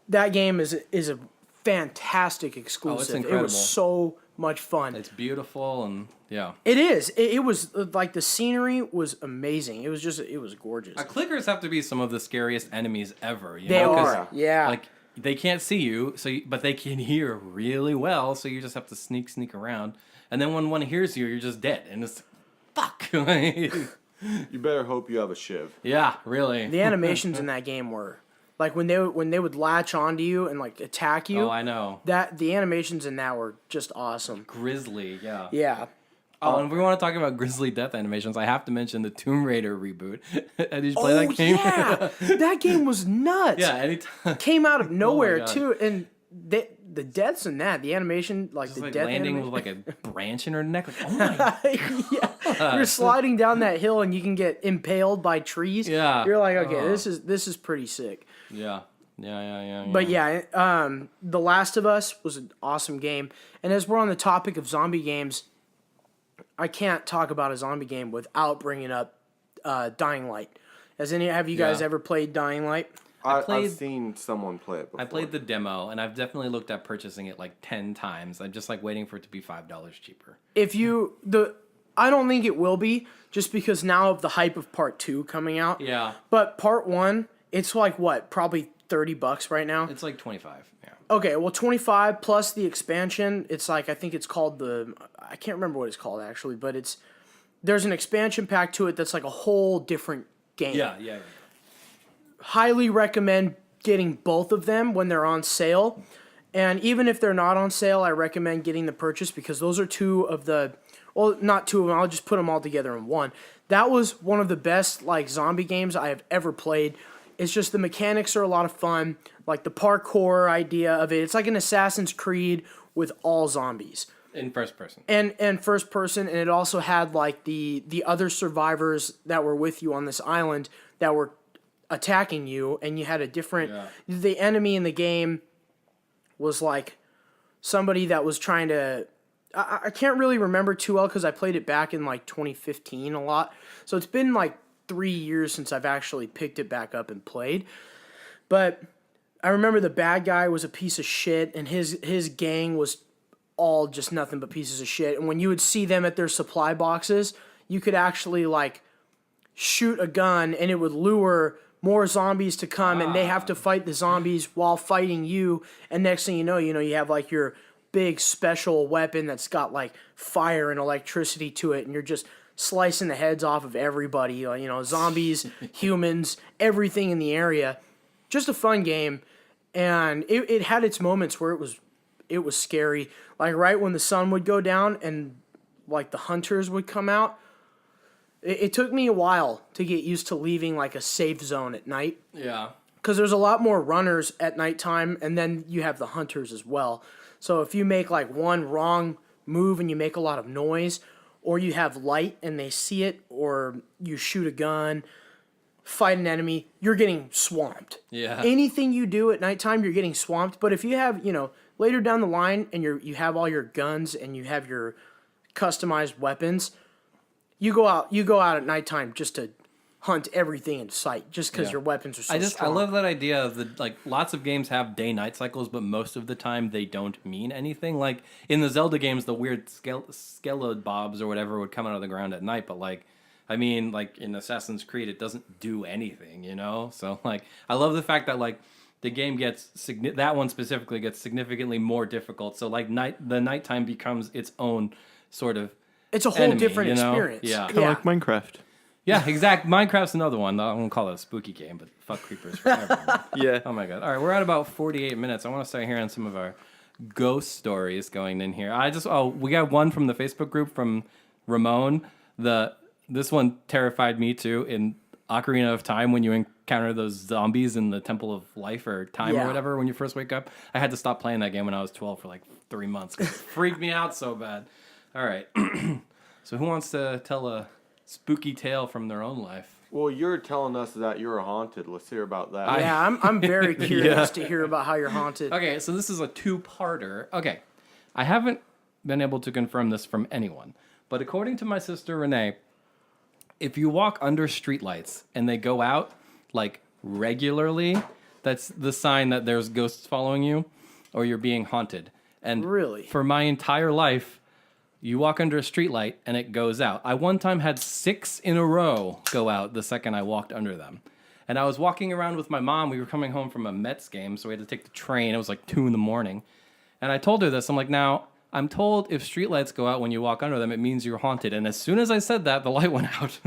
That game is a fantastic exclusive. incredible. It was so much fun. It's beautiful and yeah. It is. It was like the scenery was amazing. It was gorgeous. Clickers have to be some of the scariest enemies ever. You They know? 'Cause, are. Yeah. Like they can't see you, but they can hear really well. So you just have to sneak around. And then when one hears you, you're just dead. And it's fuck. You better hope you have a shiv. Yeah, really. The animations in that game were like when they would latch onto you and like attack you. Oh, I know. That the animations in that were just awesome. Grizzly, yeah. Yeah. Oh, and if we want to talk about Grizzly death animations, I have to mention the Tomb Raider reboot. Did you play that game? Yeah, that game was nuts. Yeah, anytime. Came out of nowhere God. too, and the deaths in that, the animation, like Just the like death landing animation. with like a branch in her neck. Like, oh my Yeah, you're sliding down that hill and you can get impaled by trees. Yeah. You're like, okay, this is pretty sick. Yeah. But yeah, The Last of Us was an awesome game. And as we're on the topic of zombie games, I can't talk about a zombie game without bringing up Dying Light. Have you guys ever played Dying Light? I've seen someone play it before. I played the demo, and I've definitely looked at purchasing it like 10 times. I'm just like waiting for it to be $5 cheaper. I don't think it will be, just because now of the hype of part 2 coming out. Yeah. But part 1, it's like what, probably $30 right now? It's like 25. Yeah. Okay, well 25 plus the expansion, it's like, I think it's called I can't remember what it's called actually, but there's an expansion pack to it that's like a whole different game. Yeah. Highly recommend getting both of them when they're on sale. And even if they're not on sale, I recommend getting the purchase, because those are not two of them, I'll just put them all together in one. That was one of the best like zombie games I have ever played. It's just the mechanics are a lot of fun, like the parkour idea of it. It's like an Assassin's Creed with all zombies. In first person. And first person, and it also had like the other survivors that were with you on this island that were attacking you, and you had a different the enemy in the game was like somebody that was trying to I can't really remember too well because I played it back in like 2015 a lot, so it's been like 3 years since I've actually picked it back up and played. But I remember the bad guy was a piece of shit, and his gang was all just nothing but pieces of shit. And when you would see them at their supply boxes, you could actually like shoot a gun and it would lure more zombies to come, and they have to fight the zombies while fighting you. And next thing you know, you have like your big special weapon that's got like fire and electricity to it, and you're just slicing the heads off of everybody, zombies, humans, everything in the area. Just a fun game. And it had its moments where it was scary. Like right when the sun would go down and like the hunters would come out, it took me a while to get used to leaving like a safe zone at night. Yeah. Because there's a lot more runners at nighttime, and then you have the hunters as well. So if you make like one wrong move and you make a lot of noise, or you have light and they see it, or you shoot a gun, fight an enemy, you're getting swamped. Yeah. Anything you do at nighttime, you're getting swamped. But if you have, later down the line and you have all your guns and you have your customized weapons, you go out at nighttime just to hunt everything in sight, just because your weapons are so strong. I love that idea of lots of games have day-night cycles, but most of the time they don't mean anything. Like in the Zelda games, the weird skelebobs or whatever would come out of the ground at night, but like in Assassin's Creed, it doesn't do anything, So like, I love the fact that like the game that one specifically gets significantly more difficult. So like the nighttime becomes its own sort of. It's a whole different experience. Yeah. Kind of like Minecraft. Yeah, exactly. Minecraft's another one. I won't call it a spooky game, but fuck creepers forever. Yeah. Oh my god. All right, we're at about 48 minutes. I want to start hearing some of our ghost stories going in here. We got one from the Facebook group from Ramon. This one terrified me too in Ocarina of Time when you encounter those zombies in the Temple of Life or Time or whatever when you first wake up. I had to stop playing that game when I was 12 for like 3 months because it freaked me out so bad. All right. So who wants to tell a spooky tale from their own life? Well, you're telling us that you're haunted. Let's hear about that. Yeah, I'm very curious to hear about how you're haunted. Okay, so this is a two-parter. Okay, I haven't been able to confirm this from anyone, but according to my sister Renee, if you walk under streetlights and they go out like regularly, that's the sign that there's ghosts following you or you're being haunted. And really, for my entire life, you walk under a streetlight and it goes out. I one time had 6 in a row go out the second I walked under them. And I was walking around with my mom. We were coming home from a Mets game, so we had to take the train. It was like 2 in the morning. And I told her this. I'm like, now, I'm told if streetlights go out when you walk under them, it means you're haunted. And as soon as I said that, the light went out.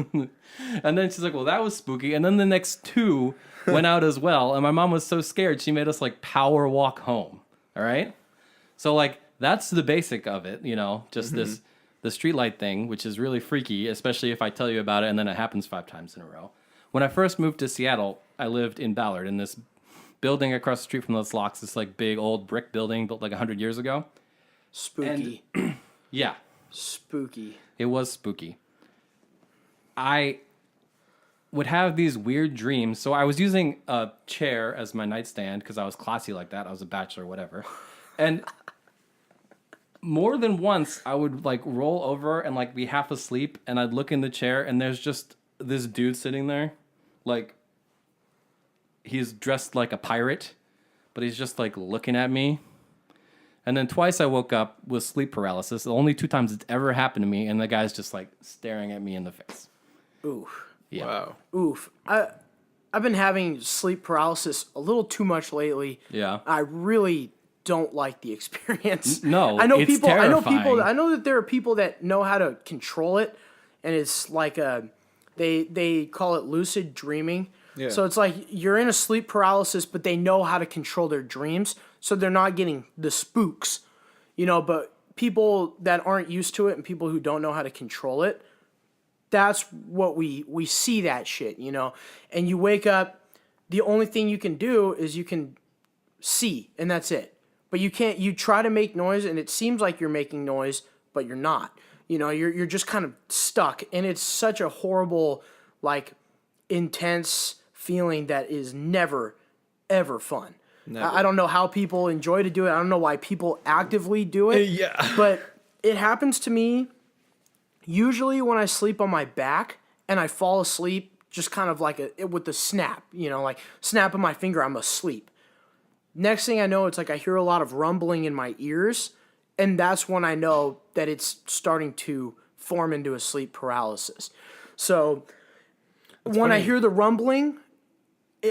And then she's like, well, that was spooky. And then the next 2 went out as well. And my mom was so scared, she made us like power walk home. All right? So like, that's the basic of it, you know, just the streetlight thing, which is really freaky, especially if I tell you about it and then it happens 5 times in a row. When I first moved to Seattle, I lived in Ballard in this building across the street from those locks, this like big old brick building built like 100 years ago. Spooky. And, yeah. Spooky. It was spooky. I would have these weird dreams. So I was using a chair as my nightstand because I was classy like that. I was a bachelor, whatever. And more than once, I would like roll over and like be half asleep, and I'd look in the chair, and there's just this dude sitting there, like he's dressed like a pirate, but he's just like looking at me. And then twice I woke up with sleep paralysis. The only 2 times it's ever happened to me, and the guy's just like staring at me in the face. Oof. Yeah. Wow. Oof. I've been having sleep paralysis a little too much lately. Yeah. I really don't like the experience. No, I know it's people. terrifying. I know that there are people that know how to control it, and it's like they call it lucid dreaming. Yeah. So it's like you're in a sleep paralysis, but they know how to control their dreams, so they're not getting the spooks, you know. But people that aren't used to it and people who don't know how to control it, that's what we see that shit, you know. And you wake up, the only thing you can do is you can see, and that's it. But you can't. You try to make noise, and it seems like you're making noise, but you're not. You know, you're just kind of stuck, and it's such a horrible, like, intense feeling that is never, ever fun. Never. I don't know how people enjoy to do it. I don't know why people actively do it. Yeah. But it happens to me usually when I sleep on my back and I fall asleep, just kind of like with the snap. You know, like snap of my finger, I'm asleep. Next thing I know, it's like I hear a lot of rumbling in my ears, and that's when I know that it's starting to form into a sleep paralysis. So when I hear the rumbling,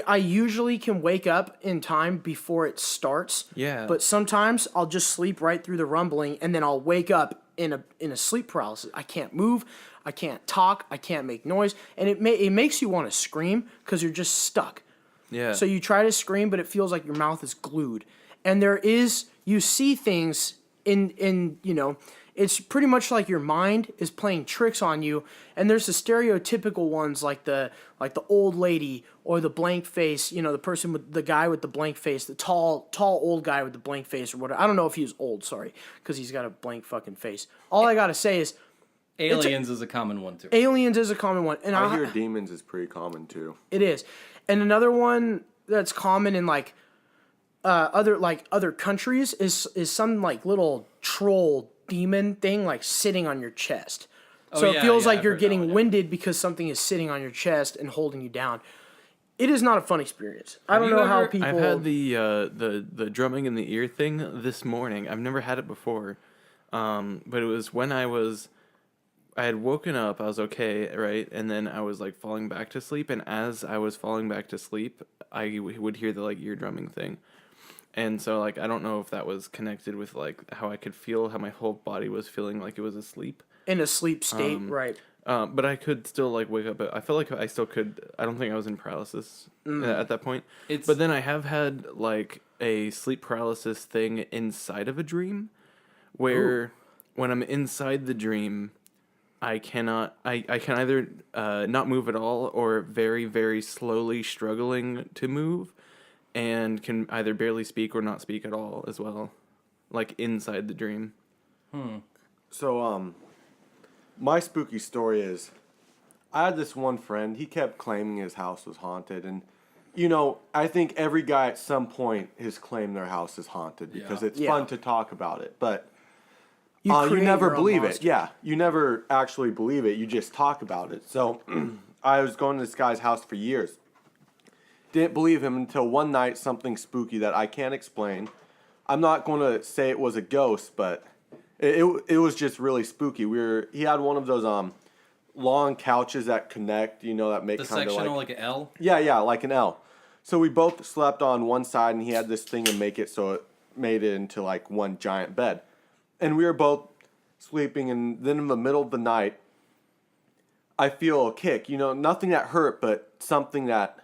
I usually can wake up in time before it starts. Yeah. But sometimes I'll just sleep right through the rumbling, and then I'll wake up in a sleep paralysis. I can't move, I can't talk, I can't make noise, and it makes you want to scream because you're just stuck. Yeah. So you try to scream, but it feels like your mouth is glued. And you see things in you know, it's pretty much like your mind is playing tricks on you. And there's the stereotypical ones like the old lady or the blank face, you know, the guy with the blank face, the tall old guy with the blank face or whatever. I don't know if he was old, sorry, because he's got a blank fucking face. All I gotta say is Aliens is a common one too. aliens is a common one. And I hear demons is pretty common too. it is. And another one that's common in like other countries is some like little troll demon thing like sitting on your chest. So it feels like I've you're heard that getting one, yeah. winded because something is sitting on your chest and holding you down. It is not a fun experience. I don't you know how ever- people I've had the drumming in the ear thing this morning. I've never had it before, but it was when I had woken up. I was okay, right, and then I was like falling back to sleep. And as I was falling back to sleep, I would hear the like ear drumming thing. And so like I don't know if that was connected with like how I could feel how my whole body was feeling like it was asleep. in a sleep state, right? But I could still like wake up. I felt like I still could. I don't think I was in paralysis at that point. But then I have had like a sleep paralysis thing inside of a dream, where when I'm inside the dream, I cannot. I can either not move at all or very very slowly struggling to move, and can either barely speak or not speak at all as well, like inside the dream. So, my spooky story is, I had this one friend, he kept claiming his house was haunted, and, you know, I think every guy at some point has claimed their house is haunted, because it's fun to talk about it, but you create never your own believe it. monster. Yeah, you never actually believe it, you just talk about it. So, I was going to this guy's house for years. Didn't believe him until one night, something spooky that I can't explain. I'm not going to say it was a ghost, but it was just really spooky. He had one of those long couches that connect, you know, that make The kind of sectional like like an L. yeah, like an L. So we both slept on one side, and he had this thing to make it so it made it into like one giant bed. and we were both sleeping, and then in the middle of the night, I feel a kick. Nothing that hurt, but something that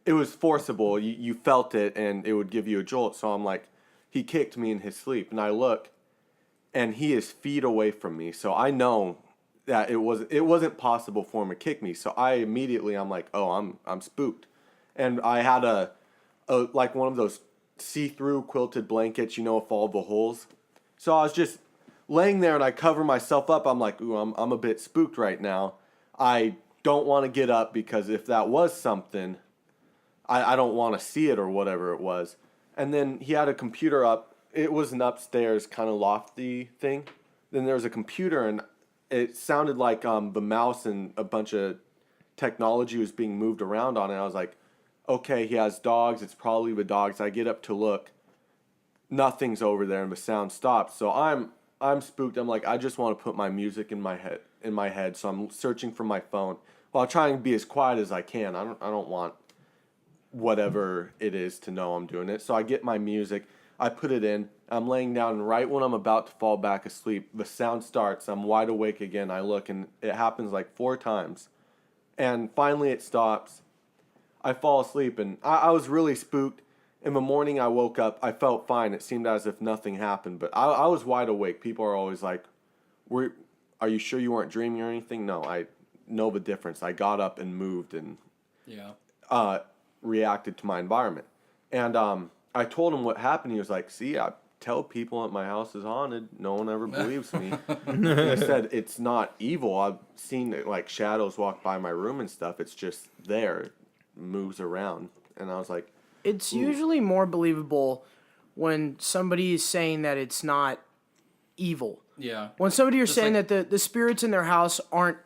it was forcible. You felt it, and it would give you a jolt. So I'm like, he kicked me in his sleep, and I look, and he is feet away from me. So I know that it wasn't possible for him to kick me. So I'm like, oh, I'm spooked, and I had a like one of those see-through quilted blankets, with all the holes. So I was just laying there, and I cover myself up. I'm like, ooh, I'm a bit spooked right now. I don't want to get up because if that was something, I don't want to see it or whatever it was. And then he had a computer up. It was an upstairs kind of lofty thing. Then there was a computer, and it sounded like the mouse and a bunch of technology was being moved around on it. I was like, okay, he has dogs. It's probably the dogs. I get up to look. Nothing's over there, and the sound stops. So I'm spooked. I'm like, I just want to put my music in my head. So I'm searching for my phone while trying to be as quiet as I can. I don't want whatever it is to know I'm doing it. So I get my music, I put it in, I'm laying down, and right when I'm about to fall back asleep, the sound starts, I'm wide awake again, I look, and it happens like 4 times. And finally it stops. I fall asleep, and I was really spooked. In the morning I woke up, I felt fine. It seemed as if nothing happened, but I was wide awake. People are always like, are you sure you weren't dreaming or anything? No, I know the difference. I got up and moved and reacted to my environment. And I told him what happened. He was like, see, I tell people that my house is haunted. No one ever believes me. And I said, it's not evil. I've seen like shadows walk by my room and stuff. It's just there. It moves around. And I was like, it's usually more believable when somebody is saying that it's not evil. Yeah. When somebody is saying that the spirits in their house aren't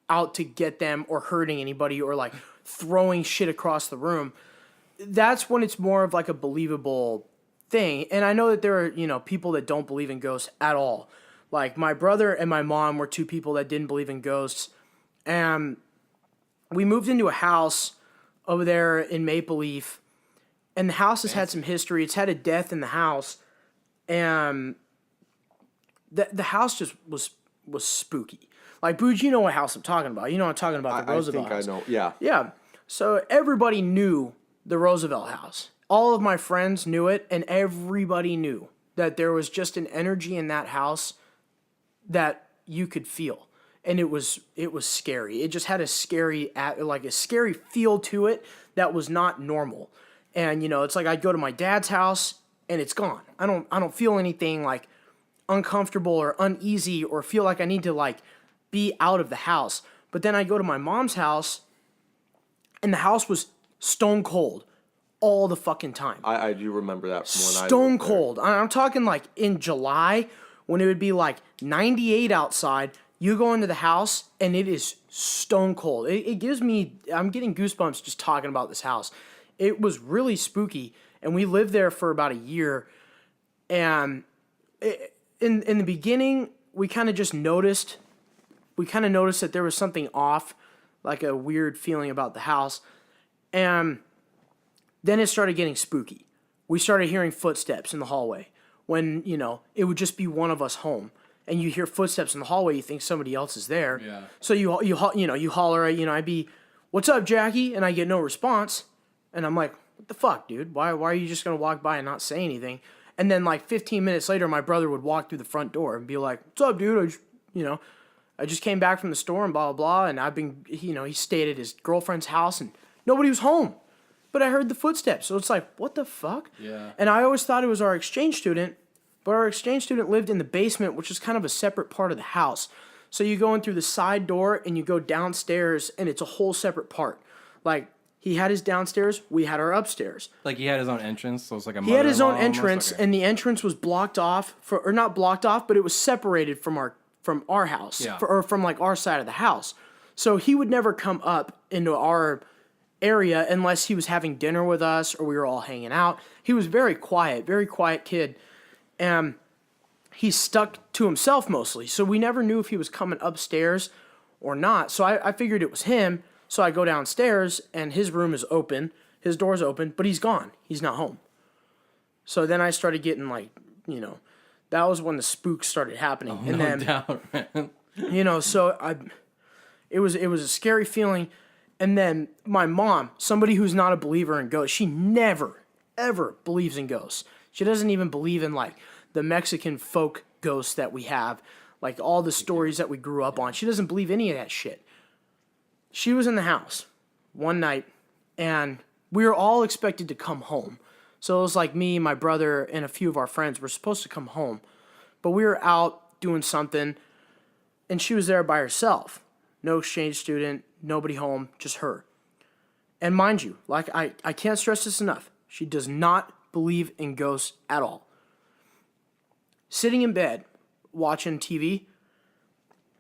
out to get them or hurting anybody or like throwing shit across the room, that's when it's more of like a believable thing. And I know that there are, people that don't believe in ghosts at all. Like my brother and my mom were 2 people that didn't believe in ghosts. And we moved into a house over there in Maple Leaf, and the house has had some history. It's had a death in the house, and the house just was spooky. Like, Boog, you know what house I'm talking about. You know what I'm talking about, the Roosevelt house. I know, yeah. Yeah. So everybody knew the Roosevelt house. All of my friends knew it, and everybody knew that there was just an energy in that house that you could feel. And it was scary. It just had a scary feel to it that was not normal. And, it's like I'd go to my dad's house, and it's gone. I don't feel anything, like, uncomfortable or uneasy or feel like I need to, like, be out of the house. But then I go to my mom's house, and the house was stone cold all the fucking time. I do remember that from when stone cold. I'm talking like in July when it would be like 98 outside. You go into the house and it is stone cold. It gives me, I'm getting goosebumps just talking about this house. It was really spooky, and we lived there for about a year. And in the beginning, we kind of just noticed. We kind of noticed that there was something off, like a weird feeling about the house. And then it started getting spooky. We started hearing footsteps in the hallway when, it would just be one of us home. And you hear footsteps in the hallway, you think somebody else is there. Yeah. So you holler, I'd be, "What's up, Jackie?" And I get no response. And I'm like, "What the fuck, dude? Why are you just going to walk by and not say anything?" And then like 15 minutes later, my brother would walk through the front door and be like, "What's up, dude? I just came back from the store and blah, blah, blah." And I've been, he stayed at his girlfriend's house and nobody was home. But I heard the footsteps. So it's like, what the fuck? Yeah. And I always thought it was our exchange student, but our exchange student lived in the basement, which is kind of a separate part of the house. So you go in through the side door and you go downstairs and it's a whole separate part. Like, he had his downstairs, we had our upstairs. Like, he had his own entrance, so it's like a He had his own entrance, okay. and the entrance was blocked off, or not blocked off, but it was separated from our house, or from like our side of the house. So he would never come up into our area unless he was having dinner with us or we were all hanging out. He was very quiet kid, and he stuck to himself mostly. So we never knew if he was coming upstairs or not. So I figured it was him. So I go downstairs and his room is open, his door's open, but he's gone. He's not home. So then I started getting like, that was when the spooks started happening. And No then, doubt, man. it was a scary feeling. And then my mom, somebody who's not a believer in ghosts, she never, ever believes in ghosts. She doesn't even believe in, like, the Mexican folk ghosts that we have, like all the stories that we grew up on. She doesn't believe any of that shit. She was in the house one night, and we were all expected to come home. So it was like me, my brother, and a few of our friends were supposed to come home. But we were out doing something, and she was there by herself. No exchange student, nobody home, just her. And mind you, like I can't stress this enough, she does not believe in ghosts at all. Sitting in bed, watching TV,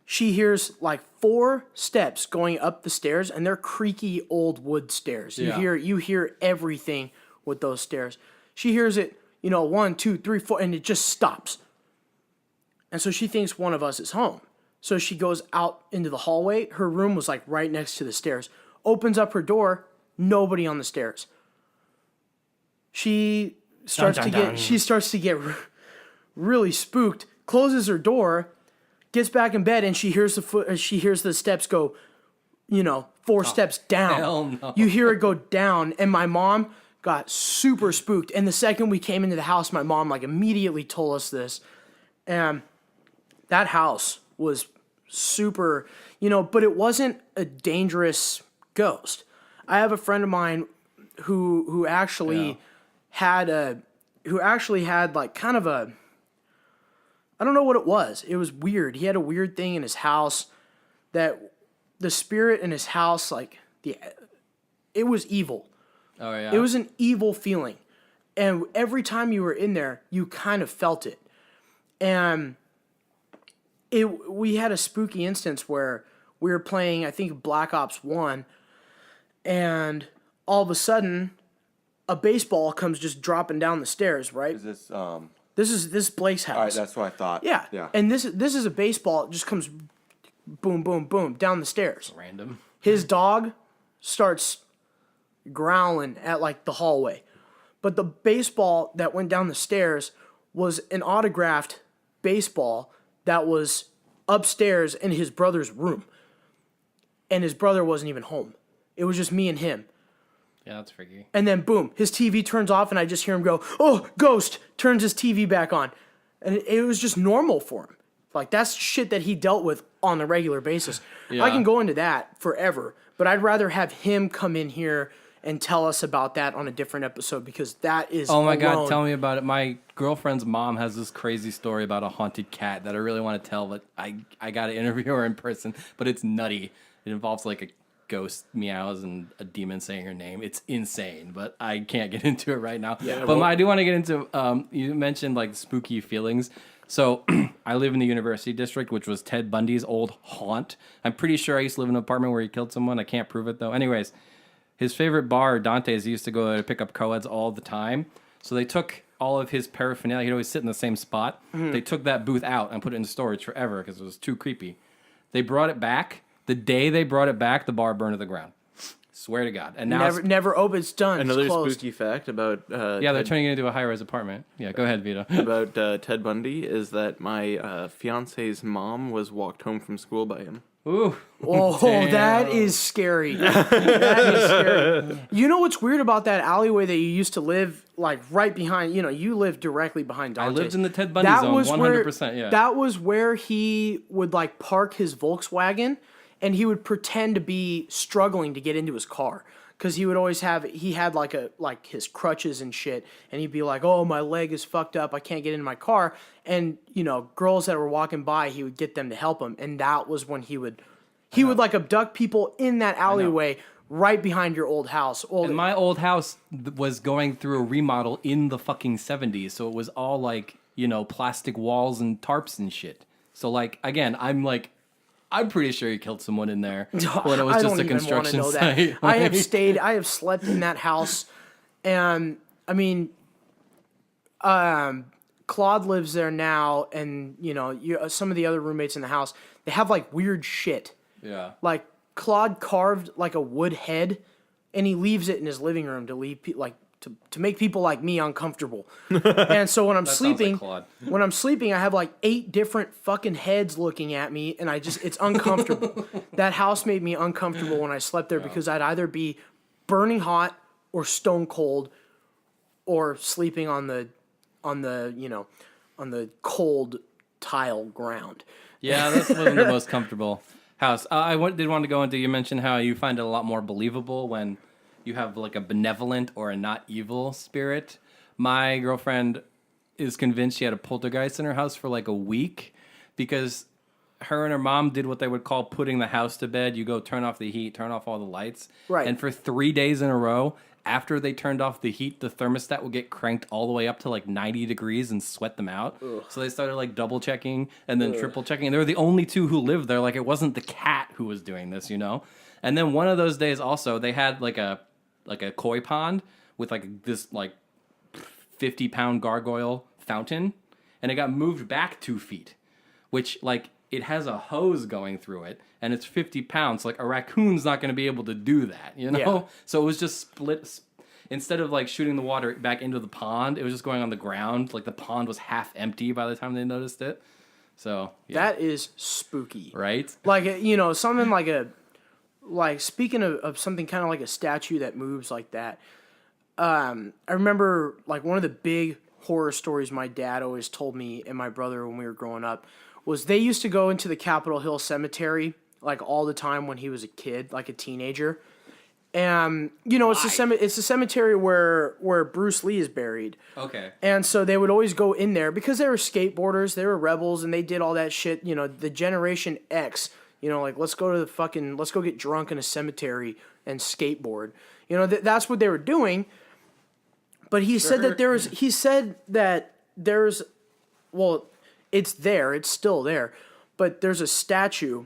she hears like 4 steps going up the stairs, and they're creaky old wood stairs. You hear everything with those stairs. She hears it, 1, 2, 3, 4, and it just stops. And so she thinks one of us is home. So she goes out into the hallway. Her room was like right next to the stairs. Opens up her door, nobody on the stairs. She starts to get really spooked. Closes her door, gets back in bed, and she hears the steps go, 4 steps down. Hell no. You hear it go down, and my mom got super spooked. And the second we came into the house, my mom like immediately told us this, and that house was super, but it wasn't a dangerous ghost. I have a friend of mine who actually had like kind of a, I don't know what it was. It was weird. He had a weird thing in his house that the spirit in his house, like it was evil. Oh yeah. It was an evil feeling. And every time you were in there, you kind of felt it. And we had a spooky instance where we were playing, I think, Black Ops 1, and all of a sudden, a baseball comes just dropping down the stairs, right? Is this This is Blake's house. All right, that's what I thought. Yeah. Yeah. And this is a baseball. It just comes boom, boom, boom down the stairs. Random. His dog starts growling at like the hallway. But the baseball that went down the stairs was an autographed baseball that was upstairs in his brother's room. And his brother wasn't even home. It was just me and him. Yeah, that's freaky. And then boom, his TV turns off and I just hear him go, "Oh, ghost," turns his TV back on. And it was just normal for him. Like, that's shit that he dealt with on a regular basis. Yeah. I can go into that forever, but I'd rather have him come in here and tell us about that on a different episode, because that is Oh my alone. God, tell me about it. My girlfriend's mom has this crazy story about a haunted cat that I really want to tell, but I got to interview her in person, but it's nutty. It involves like a ghost meows and a demon saying her name. It's insane, but I can't get into it right now. Yeah, but I do want to get into, you mentioned like spooky feelings. So I live in the University District, which was Ted Bundy's old haunt. I'm pretty sure I used to live in an apartment where he killed someone. I can't prove it though. Anyways, his favorite bar, Dante's, he used to go to pick up co-eds all the time. So they took all of his paraphernalia. He'd always sit in the same spot. Mm-hmm. They took that booth out and put it in storage forever because it was too creepy. They brought it back. The day they brought it back, the bar burned to the ground. Swear to God. And now never open. It's done. Another it's closed. spooky fact about they're turning it into a high-rise apartment. Yeah, go ahead, Vito. about Ted Bundy is that my fiance's mom was walked home from school by him. Ooh. Oh, damn. that is scary. That is scary. You know what's weird about that alleyway that you used to live like right behind? You lived directly behind Dante's. I lived in the Ted Bundy zone, 100%. Yeah. That was where he would like park his Volkswagen, and he would pretend to be struggling to get into his car. Because he would always he had like his crutches and shit, and he'd be like, "Oh, my leg is fucked up, I can't get into my car." And girls that were walking by, he would get them to help him, and that was when he would like abduct people in that alleyway right behind your old house. And my old house was going through a remodel in the fucking 70s, so it was all like plastic walls and tarps and shit. So like again, I'm pretty sure he killed someone in there when it was just a construction site. I have slept in that house, and I mean, Claude lives there now, and some of the other roommates in the house, they have like weird shit. Yeah. Like Claude carved like a wood head, and he leaves it in his living room to leave to make people like me uncomfortable. And so when I'm sleeping, I have like 8 different fucking heads looking at me, and it's uncomfortable. That house made me uncomfortable when I slept there because I'd either be burning hot or stone cold, or sleeping on the cold tile ground. Yeah, that wasn't the most comfortable house. Did want to go into, you mentioned how you find it a lot more believable when you have like a benevolent or a not evil spirit. My girlfriend is convinced she had a poltergeist in her house for like a week because her and her mom did what they would call putting the house to bed. You go turn off the heat, turn off all the lights. Right. And for 3 days in a row, after they turned off the heat, the thermostat would get cranked all the way up to like 90 degrees and sweat them out. Ugh. So they started like double checking and then triple checking. And they were the only 2 who lived there. Like it wasn't the cat who was doing this, you know? And then one of those days also, they had like a koi pond with like this like 50-pound gargoyle fountain. And it got moved back 2 feet, which like it has a hose going through it. And it's 50 pounds. Like a raccoon's not going to be able to do that, you know? Yeah. So it was just split. Instead of like shooting the water back into the pond, it was just going on the ground. Like the pond was half empty by the time they noticed it. So yeah. That is spooky, right? Like something like speaking of something kind of like a statue that moves like that. I remember like one of the big horror stories my dad always told me and my brother when we were growing up was they used to go into the Capitol Hill Cemetery like all the time when he was a kid, like a teenager. And it's the cemetery where Bruce Lee is buried. Okay. And so they would always go in there because they were skateboarders, they were rebels, and they did all that shit. You know, the Generation X. You know, like let's go get drunk in a cemetery and skateboard. You know, that's what they were doing. But he said that it's still there, but there's a statue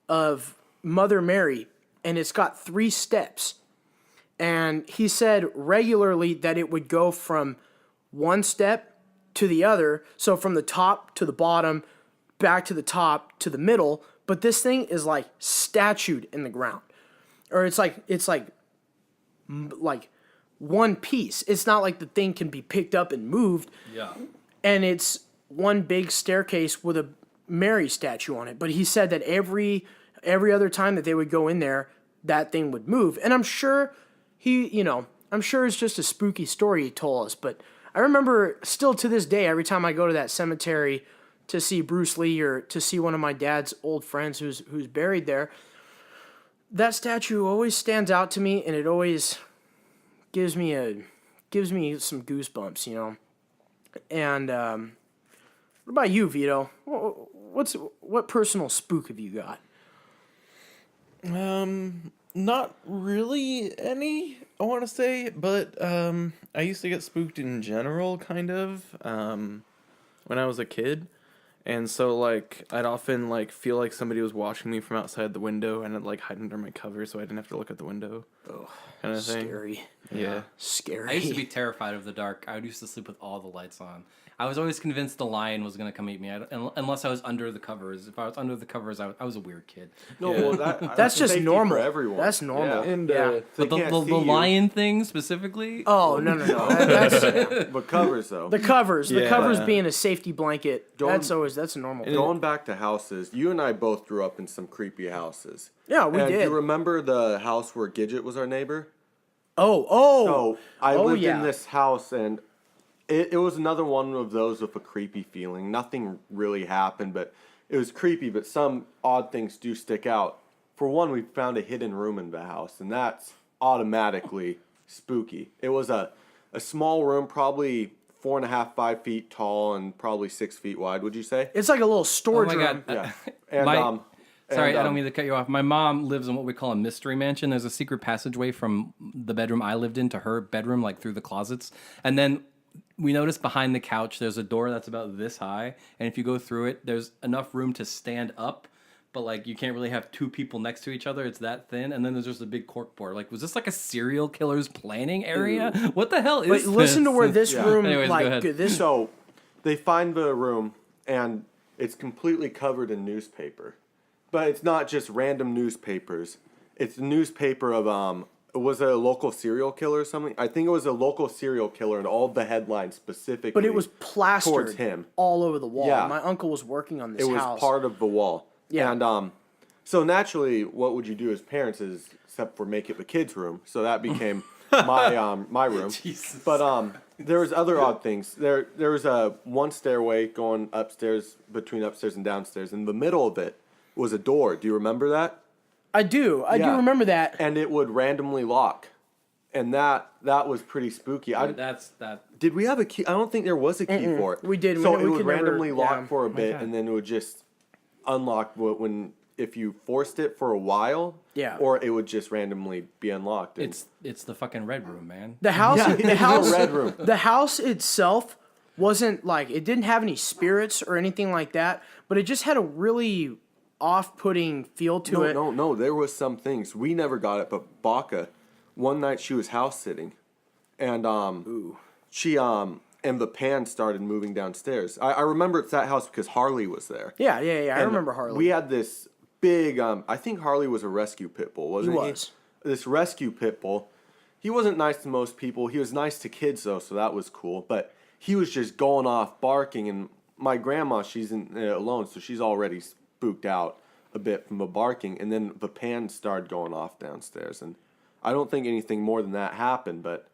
of Mother Mary, and it's got 3 steps. And he said regularly that it would go from one step to the other, so from the top to the bottom, back to the top to the middle, but this thing is like statued in the ground. Or it's like one piece. It's not like the thing can be picked up and moved. Yeah. And it's one big staircase with a Mary statue on it. But he said that every other time that they would go in there, that thing would move. And I'm sure it's just a spooky story he told us. But I remember still to this day, every time I go to that cemetery to see Bruce Lee or to see one of my dad's old friends who's buried there, that statue always stands out to me, and it always gives me some goosebumps, you know. And what about you, Vito? What personal spook have you got? Not really any, I want to say, but I used to get spooked in general, kind of, when I was a kid. And so, like, I'd often, like, feel like somebody was watching me from outside the window, and I'd, like, hide under my cover so I didn't have to look at the window. Oh, kind of thing. Scary. Yeah. Scary. I used to be terrified of the dark. I used to sleep with all the lights on. I was always convinced the lion was going to come eat me, unless I was under the covers. If I was under the covers, I was a weird kid. No, well, that's just normal. For everyone. That's normal. Yeah. And but the lion thing specifically? Oh, no. But covers, though. The covers. The covers being a safety blanket. That's normal. Going back to houses, you and I both grew up in some creepy houses. Yeah, we did. Do you remember the house where Gidget was our neighbor? Oh. So I lived in this house, and it was another one of those with a creepy feeling. Nothing really happened, but it was creepy, but some odd things do stick out. For one, we found a hidden room in the house, and that's automatically spooky. It was a small room, probably 4.5, 5 feet tall, and probably 6 feet wide, would you say? It's like a little storage room. Yeah. And, sorry, I don't mean to cut you off. My mom lives in what we call a mystery mansion. There's a secret passageway from the bedroom I lived in to her bedroom, like through the closets. And then we noticed behind the couch there's a door that's about this high, and if you go through it, there's enough room to stand up, but like you can't really have 2 people next to each other. It's that thin, and then there's just a big corkboard. Like, was this like a serial killer's planning area? Ooh. What the hell is this? Listen to where this room, Anyways, like this. So, they find the room, and it's completely covered in newspaper, but it's not just random newspapers. It's a newspaper of Was it a local serial killer or something? I think it was a local serial killer, and all the headlines specifically. But it was plastered towards him. all over the wall. Yeah. My uncle was working on this It was house. part of the wall. Yeah. And so naturally, what would you do as parents is, except for make it the kids' room. So that became my room. Jesus. But there was other odd things. There was a one stairway going upstairs, between upstairs and downstairs. In the middle of it was a door. Do you remember that? I do Yeah. remember that. And it would randomly lock. And that was pretty spooky. Did we have a key? I don't think there was a key for it. We did. So We it would could never- randomly lock yeah. for a bit, God. and then it would just unlock if you forced it for a while. Yeah. Or it would just randomly be unlocked. And It's the fucking red room, man. The house, Yeah, the it's house, a red room. the house itself wasn't like, it didn't have any spirits or anything like that, but it just had a really off-putting feel to it. No. There was some things we never got it, but Baca, one night she was house sitting, and she and the pan started moving downstairs. I remember it's that house because Harley was there. Yeah. I And remember Harley. We had this big. I think Harley was a rescue pit bull, wasn't he? was. This rescue pit bull. He wasn't nice to most people. He was nice to kids though, so that was cool. But he was just going off barking, and my grandma, she's alone, so she's already spooked out a bit from the barking. And then the pan started going off downstairs, and I don't think anything more than that happened, but.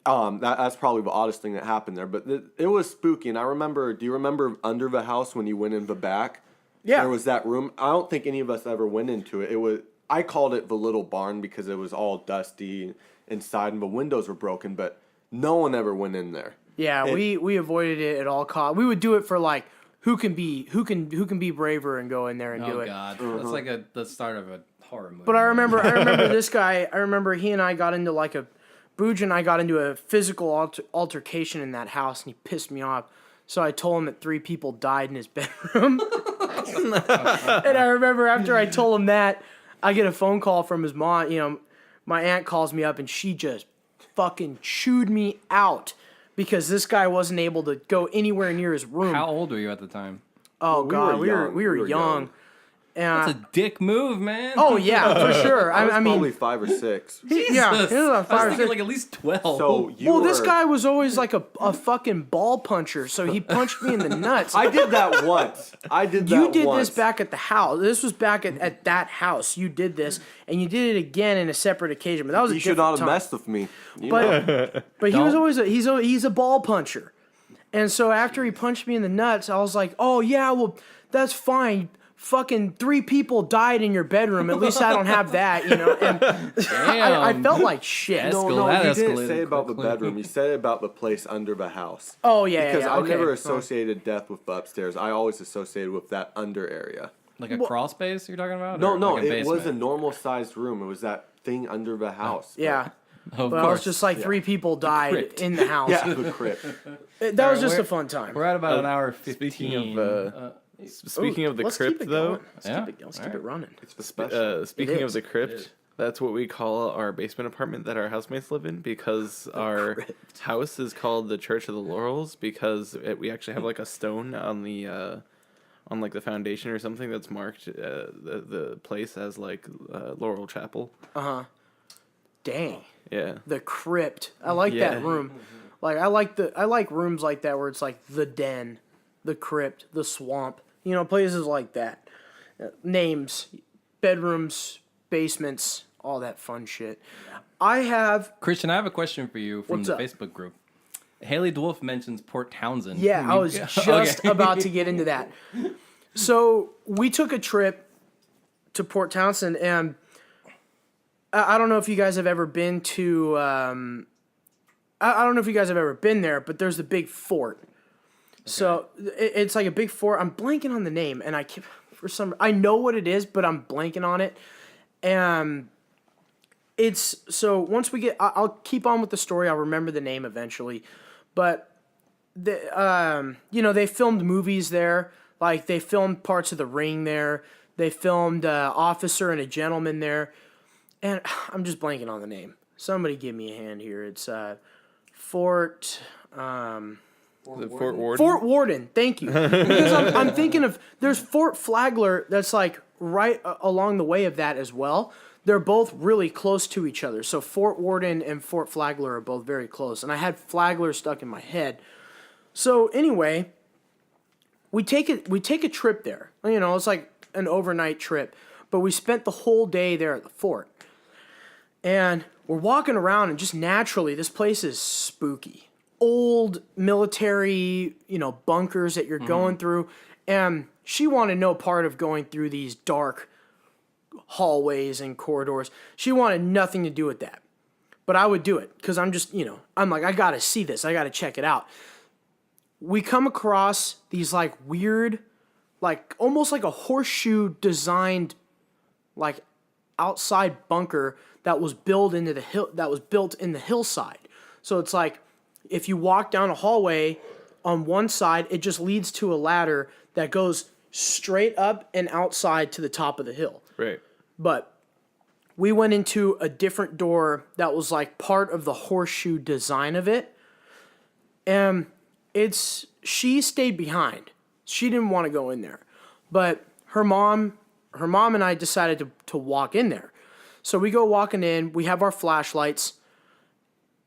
That's probably the oddest thing that happened there, but it was spooky. And I remember, do you remember under the house when you went in the back? Yeah. There was that room. I don't think any of us ever went into it. I called it the little barn because it was all dusty inside and the windows were broken, but no one ever went in there. Yeah, we avoided it at all costs. We would do it for like who can be braver and go in there and do Oh it. God, that's like the start of a horror movie. But I remember this guy. I remember he and I got into like Boog and I got into a physical altercation in that house, and he pissed me off. So I told him that 3 people died in his bedroom. And I remember after I told him that, I get a phone call from his mom. You know, my aunt calls me up, and she just fucking chewed me out because this guy wasn't able to go anywhere near his room. How old were you at the time? Oh we God, were we were young. young. That's And a dick move, man. oh yeah, for sure. I was I mean, probably 5 or 6. yeah, he was I about was 5 or thinking 6. like at least 12. So Well, this guy was always like a fucking ball puncher, so he punched me in the nuts. I did that once. You did this back at the house. This was back at that house. You did this, and you did it again in a separate occasion. But that was a You should different not have time. messed with me. You know. But he was always he's a ball puncher, and so after he punched me in the nuts, I was like, oh yeah, well that's fine. Fucking 3 people died in your bedroom. At least I don't have that, you know. And I felt like shit. Yes. No, That you didn't escalated say about the quickly. bedroom. You said about the place under the house. Oh yeah, Because yeah, I okay. never associated death with the upstairs. I always associated with that under area. Like a crawl space you're talking about? No, Or no, like a it was a basement? normal sized room. It was that thing under the house. Yeah. Of But I was course. just like 3 people died crypt. in the house. Yeah, the crypt. That was just we're- a fun time. We're at about an hour 15. Speaking of the Let's crypt, keep it though, going. Let's Yeah? keep it running. It's the special. speaking It of is. the It is. crypt, that's what we call our basement apartment that our housemates live in because our house is called the Church of the Laurels because we actually have like a stone on the on like the foundation or something that's marked the place as like Laurel Chapel. Dang. Yeah. The crypt. I like Yeah. that room. Like I like rooms like that where it's like the den, the crypt, the swamp. You know, places like that. Names, bedrooms, basements, all that fun shit. I have Christian, I have a question for you from What's the up? Facebook group. Haley Dwolf mentions Port Townsend. Yeah, I was just about to get into that. So we took a trip to Port Townsend, and I don't know if you guys have ever been to. I don't know if you guys have ever been there, but there's the big fort. So it's like a big fort. I'm blanking on the name, and I know what it is, but I'm blanking on it. And it's so once we get, I'll keep on with the story. I'll remember the name eventually, but they filmed movies there. Like they filmed parts of The Ring there. They filmed Officer and a Gentleman there, and I'm just blanking on the name. Somebody give me a hand here. It's Fort. The Fort Warden. Fort Warden, thank you. Because I'm thinking of there's Fort Flagler that's like right along the way of that as well. they're both really close to each other. So Fort Worden and Fort Flagler are both very close. And I had Flagler stuck in my head. So anyway, we take a trip there. You know, it's like an overnight trip. But we spent the whole day there at the fort. And we're walking around, and just naturally, this place is spooky. Old military, you know, bunkers that you're going through. And she wanted no part of going through these dark hallways and corridors. She wanted nothing to do with that. But I would do it because I'm just, you know, I'm like, I got to see this. I got to check it out. We come across these like weird, like almost like a horseshoe designed like outside bunker that was built into the hill, that was built in the hillside. So it's like if you walk down a hallway on one side, it just leads to a ladder that goes straight up and outside to the top of the hill. Right. But we went into a different door that was like part of the horseshoe design of it. And she stayed behind. She didn't want to go in there. But her mom and I decided to walk in there. So we go walking in, we have our flashlights,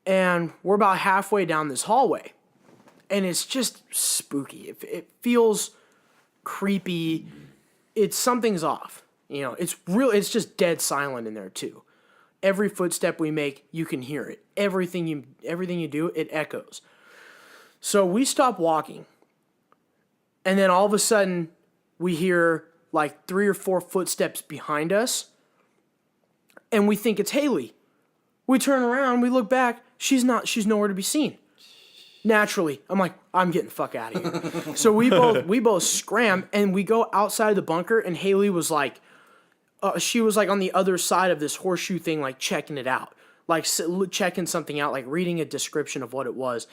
and we're about halfway down this hallway. And it's just spooky. It feels creepy. Something's off. You know, it's just dead silent in there too. Every footstep we make, you can hear it. Everything you do, it echoes. So we stop walking. And then all of a sudden, we hear like 3 or 4 footsteps behind us. And we think it's Haley. We turn around, we look back. She's nowhere to be seen. Naturally, I'm like, I'm getting the fuck out of here. So we both scram, and we go outside the bunker, and Haley was like, she was like on the other side of this horseshoe thing, like checking it out, like checking something out, like reading a description of what it was.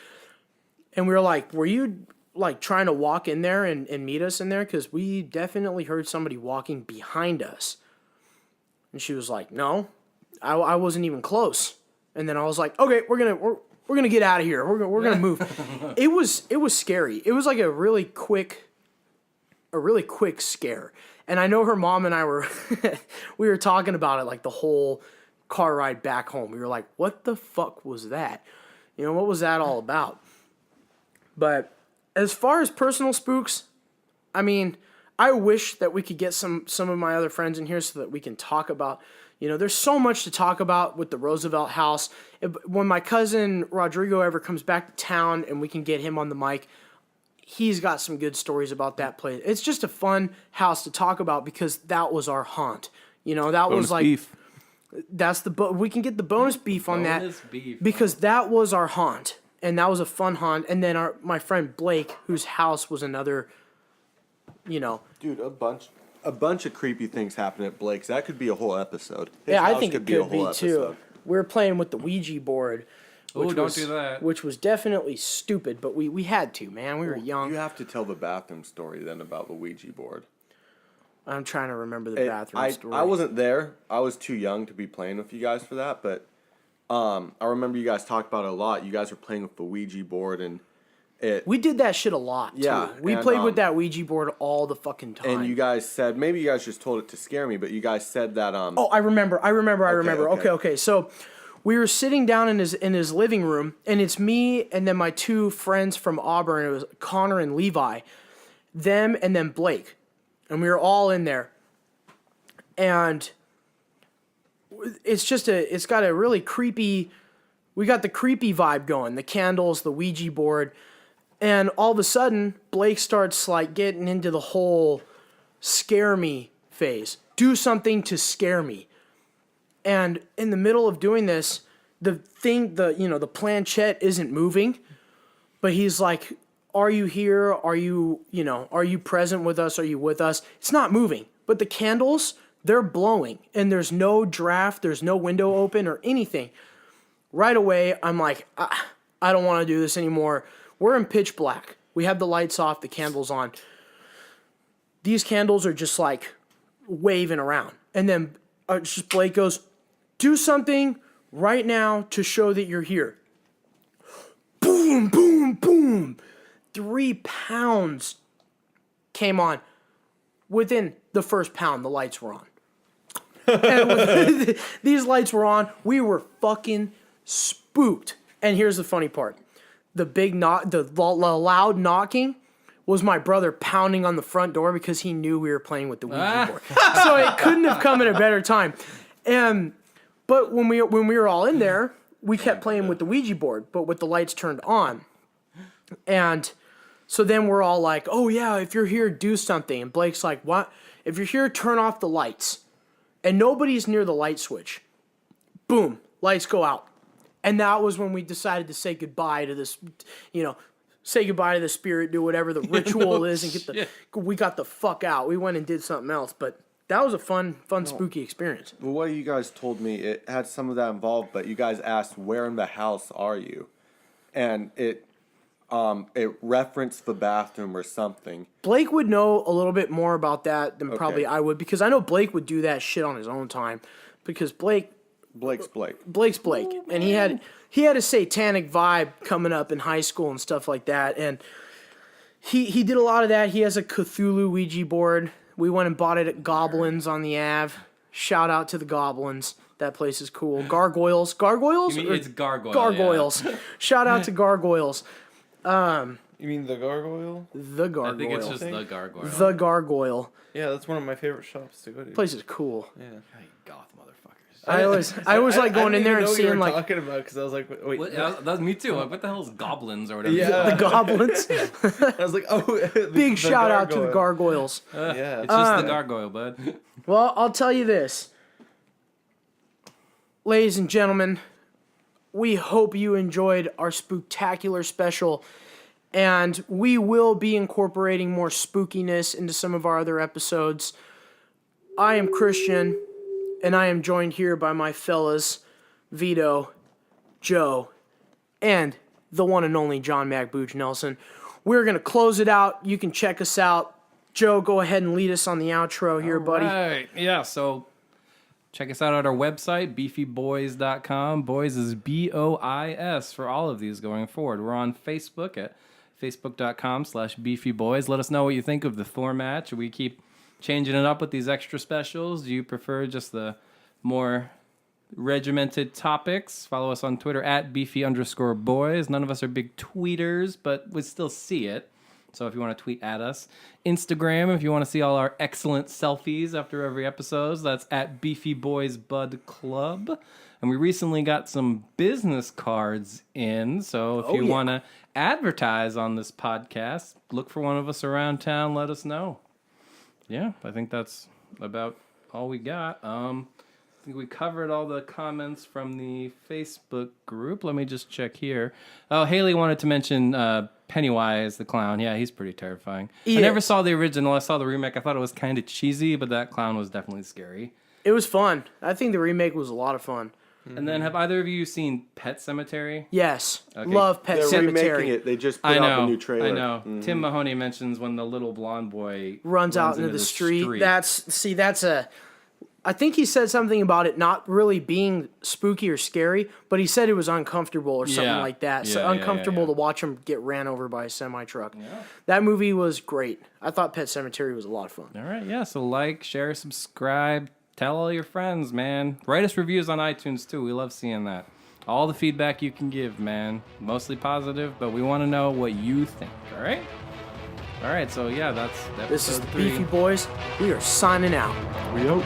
And we were like, were you like trying to walk in there and meet us in there? Because we definitely heard somebody walking behind us. And she was like, no, I wasn't even close. And then I was like, okay, we're gonna get out of here. We're gonna move. It was scary. It was like a really quick scare. And I know her mom and I we were talking about it like the whole car ride back home. We were like, what the fuck was that? You know, what was that all about? But as far as personal spooks, I mean, I wish that we could get some of my other friends in here so that we can talk about, you know, there's so much to talk about with the Roosevelt House. When my cousin Rodrigo ever comes back to town and we can get him on the mic, he's got some good stories about that place. It's just a fun house to talk about because that was our haunt. You know, that Bonus was like beef. That's we can get the bonus beef on Bonus that beef, because that was our haunt, and that was a fun haunt. And then my friend Blake, whose house was another, you know, Dude, a bunch of creepy things happen at Blake's. That could be a whole episode. His yeah, I house think it be a could be whole too. episode. We were playing with the Ouija board. Oh, don't do that. Which was definitely stupid, but we had to, man. We were young. You have to tell the bathroom story then about the Ouija board. I'm trying to remember the bathroom story. I wasn't there. I was too young to be playing with you guys for that, but I remember you guys talked about it a lot. You guys were playing with the Ouija board, and we did that shit a lot, yeah, too. We played with that Ouija board all the fucking time. And you guys said, maybe you guys just told it to scare me, but you guys said that... Oh, I remember. Okay. Okay. So we were sitting down in his living room, and it's me and then my 2 friends from Auburn. It was Connor and Levi. Them and then Blake. And we were all in there. And it's got a really creepy... We got the creepy vibe going. The candles, the Ouija board... And all of a sudden, Blake starts like getting into the whole scare me phase. Do something to scare me. And in the middle of doing this, the planchette isn't moving, but he's like, "Are you here? Are you present with us? Are you with us?" It's not moving, but the candles, they're blowing, and there's no draft, there's no window open or anything. Right away, I'm like, I don't want to do this anymore. We're in pitch black. We have the lights off, the candles on. These candles are just like waving around. And then just Blake goes, do something right now to show that you're here. Boom, boom, boom. 3 pounds came on. Within the first pound, the lights were on. And these lights were on. We were fucking spooked. And here's the funny part. The big knock, the loud knocking was my brother pounding on the front door because he knew we were playing with the Ouija board. So it couldn't have come at a better time. But when we were all in there, we kept playing with the Ouija board, but with the lights turned on. And so then we're all like, oh yeah, if you're here, do something. And Blake's like, what? If you're here, turn off the lights. And nobody's near the light switch. Boom, lights go out. And that was when we decided to say goodbye to this, say goodbye to the spirit, do whatever the ritual is, and we got the fuck out. We went and did something else, but that was a fun, spooky experience. The way you guys told me, it had some of that involved, but you guys asked, where in the house are you? And it referenced the bathroom or something. Blake would know a little bit more about that than probably I would, because I know Blake would do that shit on his own time, because Blake's Blake. And he had a satanic vibe coming up in high school and stuff like that. And he did a lot of that. He has a Cthulhu Ouija board. We went and bought it at Goblins on the Ave. Shout out to the Goblins. That place is cool. Gargoyles? You mean it's Gargoyle. Gargoyles. Yeah. Shout out to Gargoyles. You mean the Gargoyle? The Gargoyle. I think it's just the Gargoyle. The Gargoyle. Yeah, that's one of my favorite shops to go to. Place is cool. Yeah. Goth motherfuckers. I always like going in there and seeing like. Talking about because I was like, wait. That was me too. Like, what the hell is goblins or whatever? Yeah, the goblins. I was like, big shout out to the Gargoyles. Yeah, it's just the Gargoyle, bud. Well, I'll tell you this, ladies and gentlemen. We hope you enjoyed our Spooktacular special, and we will be incorporating more spookiness into some of our other episodes. I am Christian, and I am joined here by my fellas, Vito, Joe, and the one and only Johnmac Boog Nelson. We're going to close it out. You can check us out. Joe, go ahead and lead us on the outro here, buddy. All right. Yeah, so check us out at our website, beefyboys.com. Boys is BOIS for all of these going forward. We're on Facebook at facebook.com/beefyboys. Let us know what you think of the Thor match. We keep changing it up with these extra specials. Do you prefer just the more regimented topics? Follow us on Twitter at beefy_boys. None of us are big tweeters, but we still see it. So if you want to tweet at us. Instagram, if you want to see all our excellent selfies after every episode, that's at Beefy Boys Bud Club. And we recently got some business cards in. So if you want to advertise on this podcast, look for one of us around town, let us know. Yeah, I think that's about all we got. I think we covered all the comments from the Facebook group. Let me just check here. Oh, Haley wanted to mention Pennywise the clown. Yeah, he's pretty terrifying. I never saw the original. I saw the remake. I thought it was kind of cheesy, but that clown was definitely scary. It was fun. I think the remake was a lot And then have either of you seen Pet Sematary? Yes. Okay. Love Pet Sematary. They're remaking it. They just put out the new trailer. I know. Mm-hmm. Tim Mahoney mentions when the little blonde boy runs out into the street. I think he said something about it not really being spooky or scary, but he said it was uncomfortable or something like that. So uncomfortable to watch him get ran over by a semi-truck. Yeah. That movie was great. I thought Pet Sematary was a lot of fun. All right, yeah. So like, share, subscribe, tell all your friends, man. Write us reviews on iTunes too. We love seeing that. All the feedback you can give, man. Mostly positive, but we want to know what you think. All right? All right, so yeah, that's episode 3. This is the Beefy Boys. We are signing out. We out.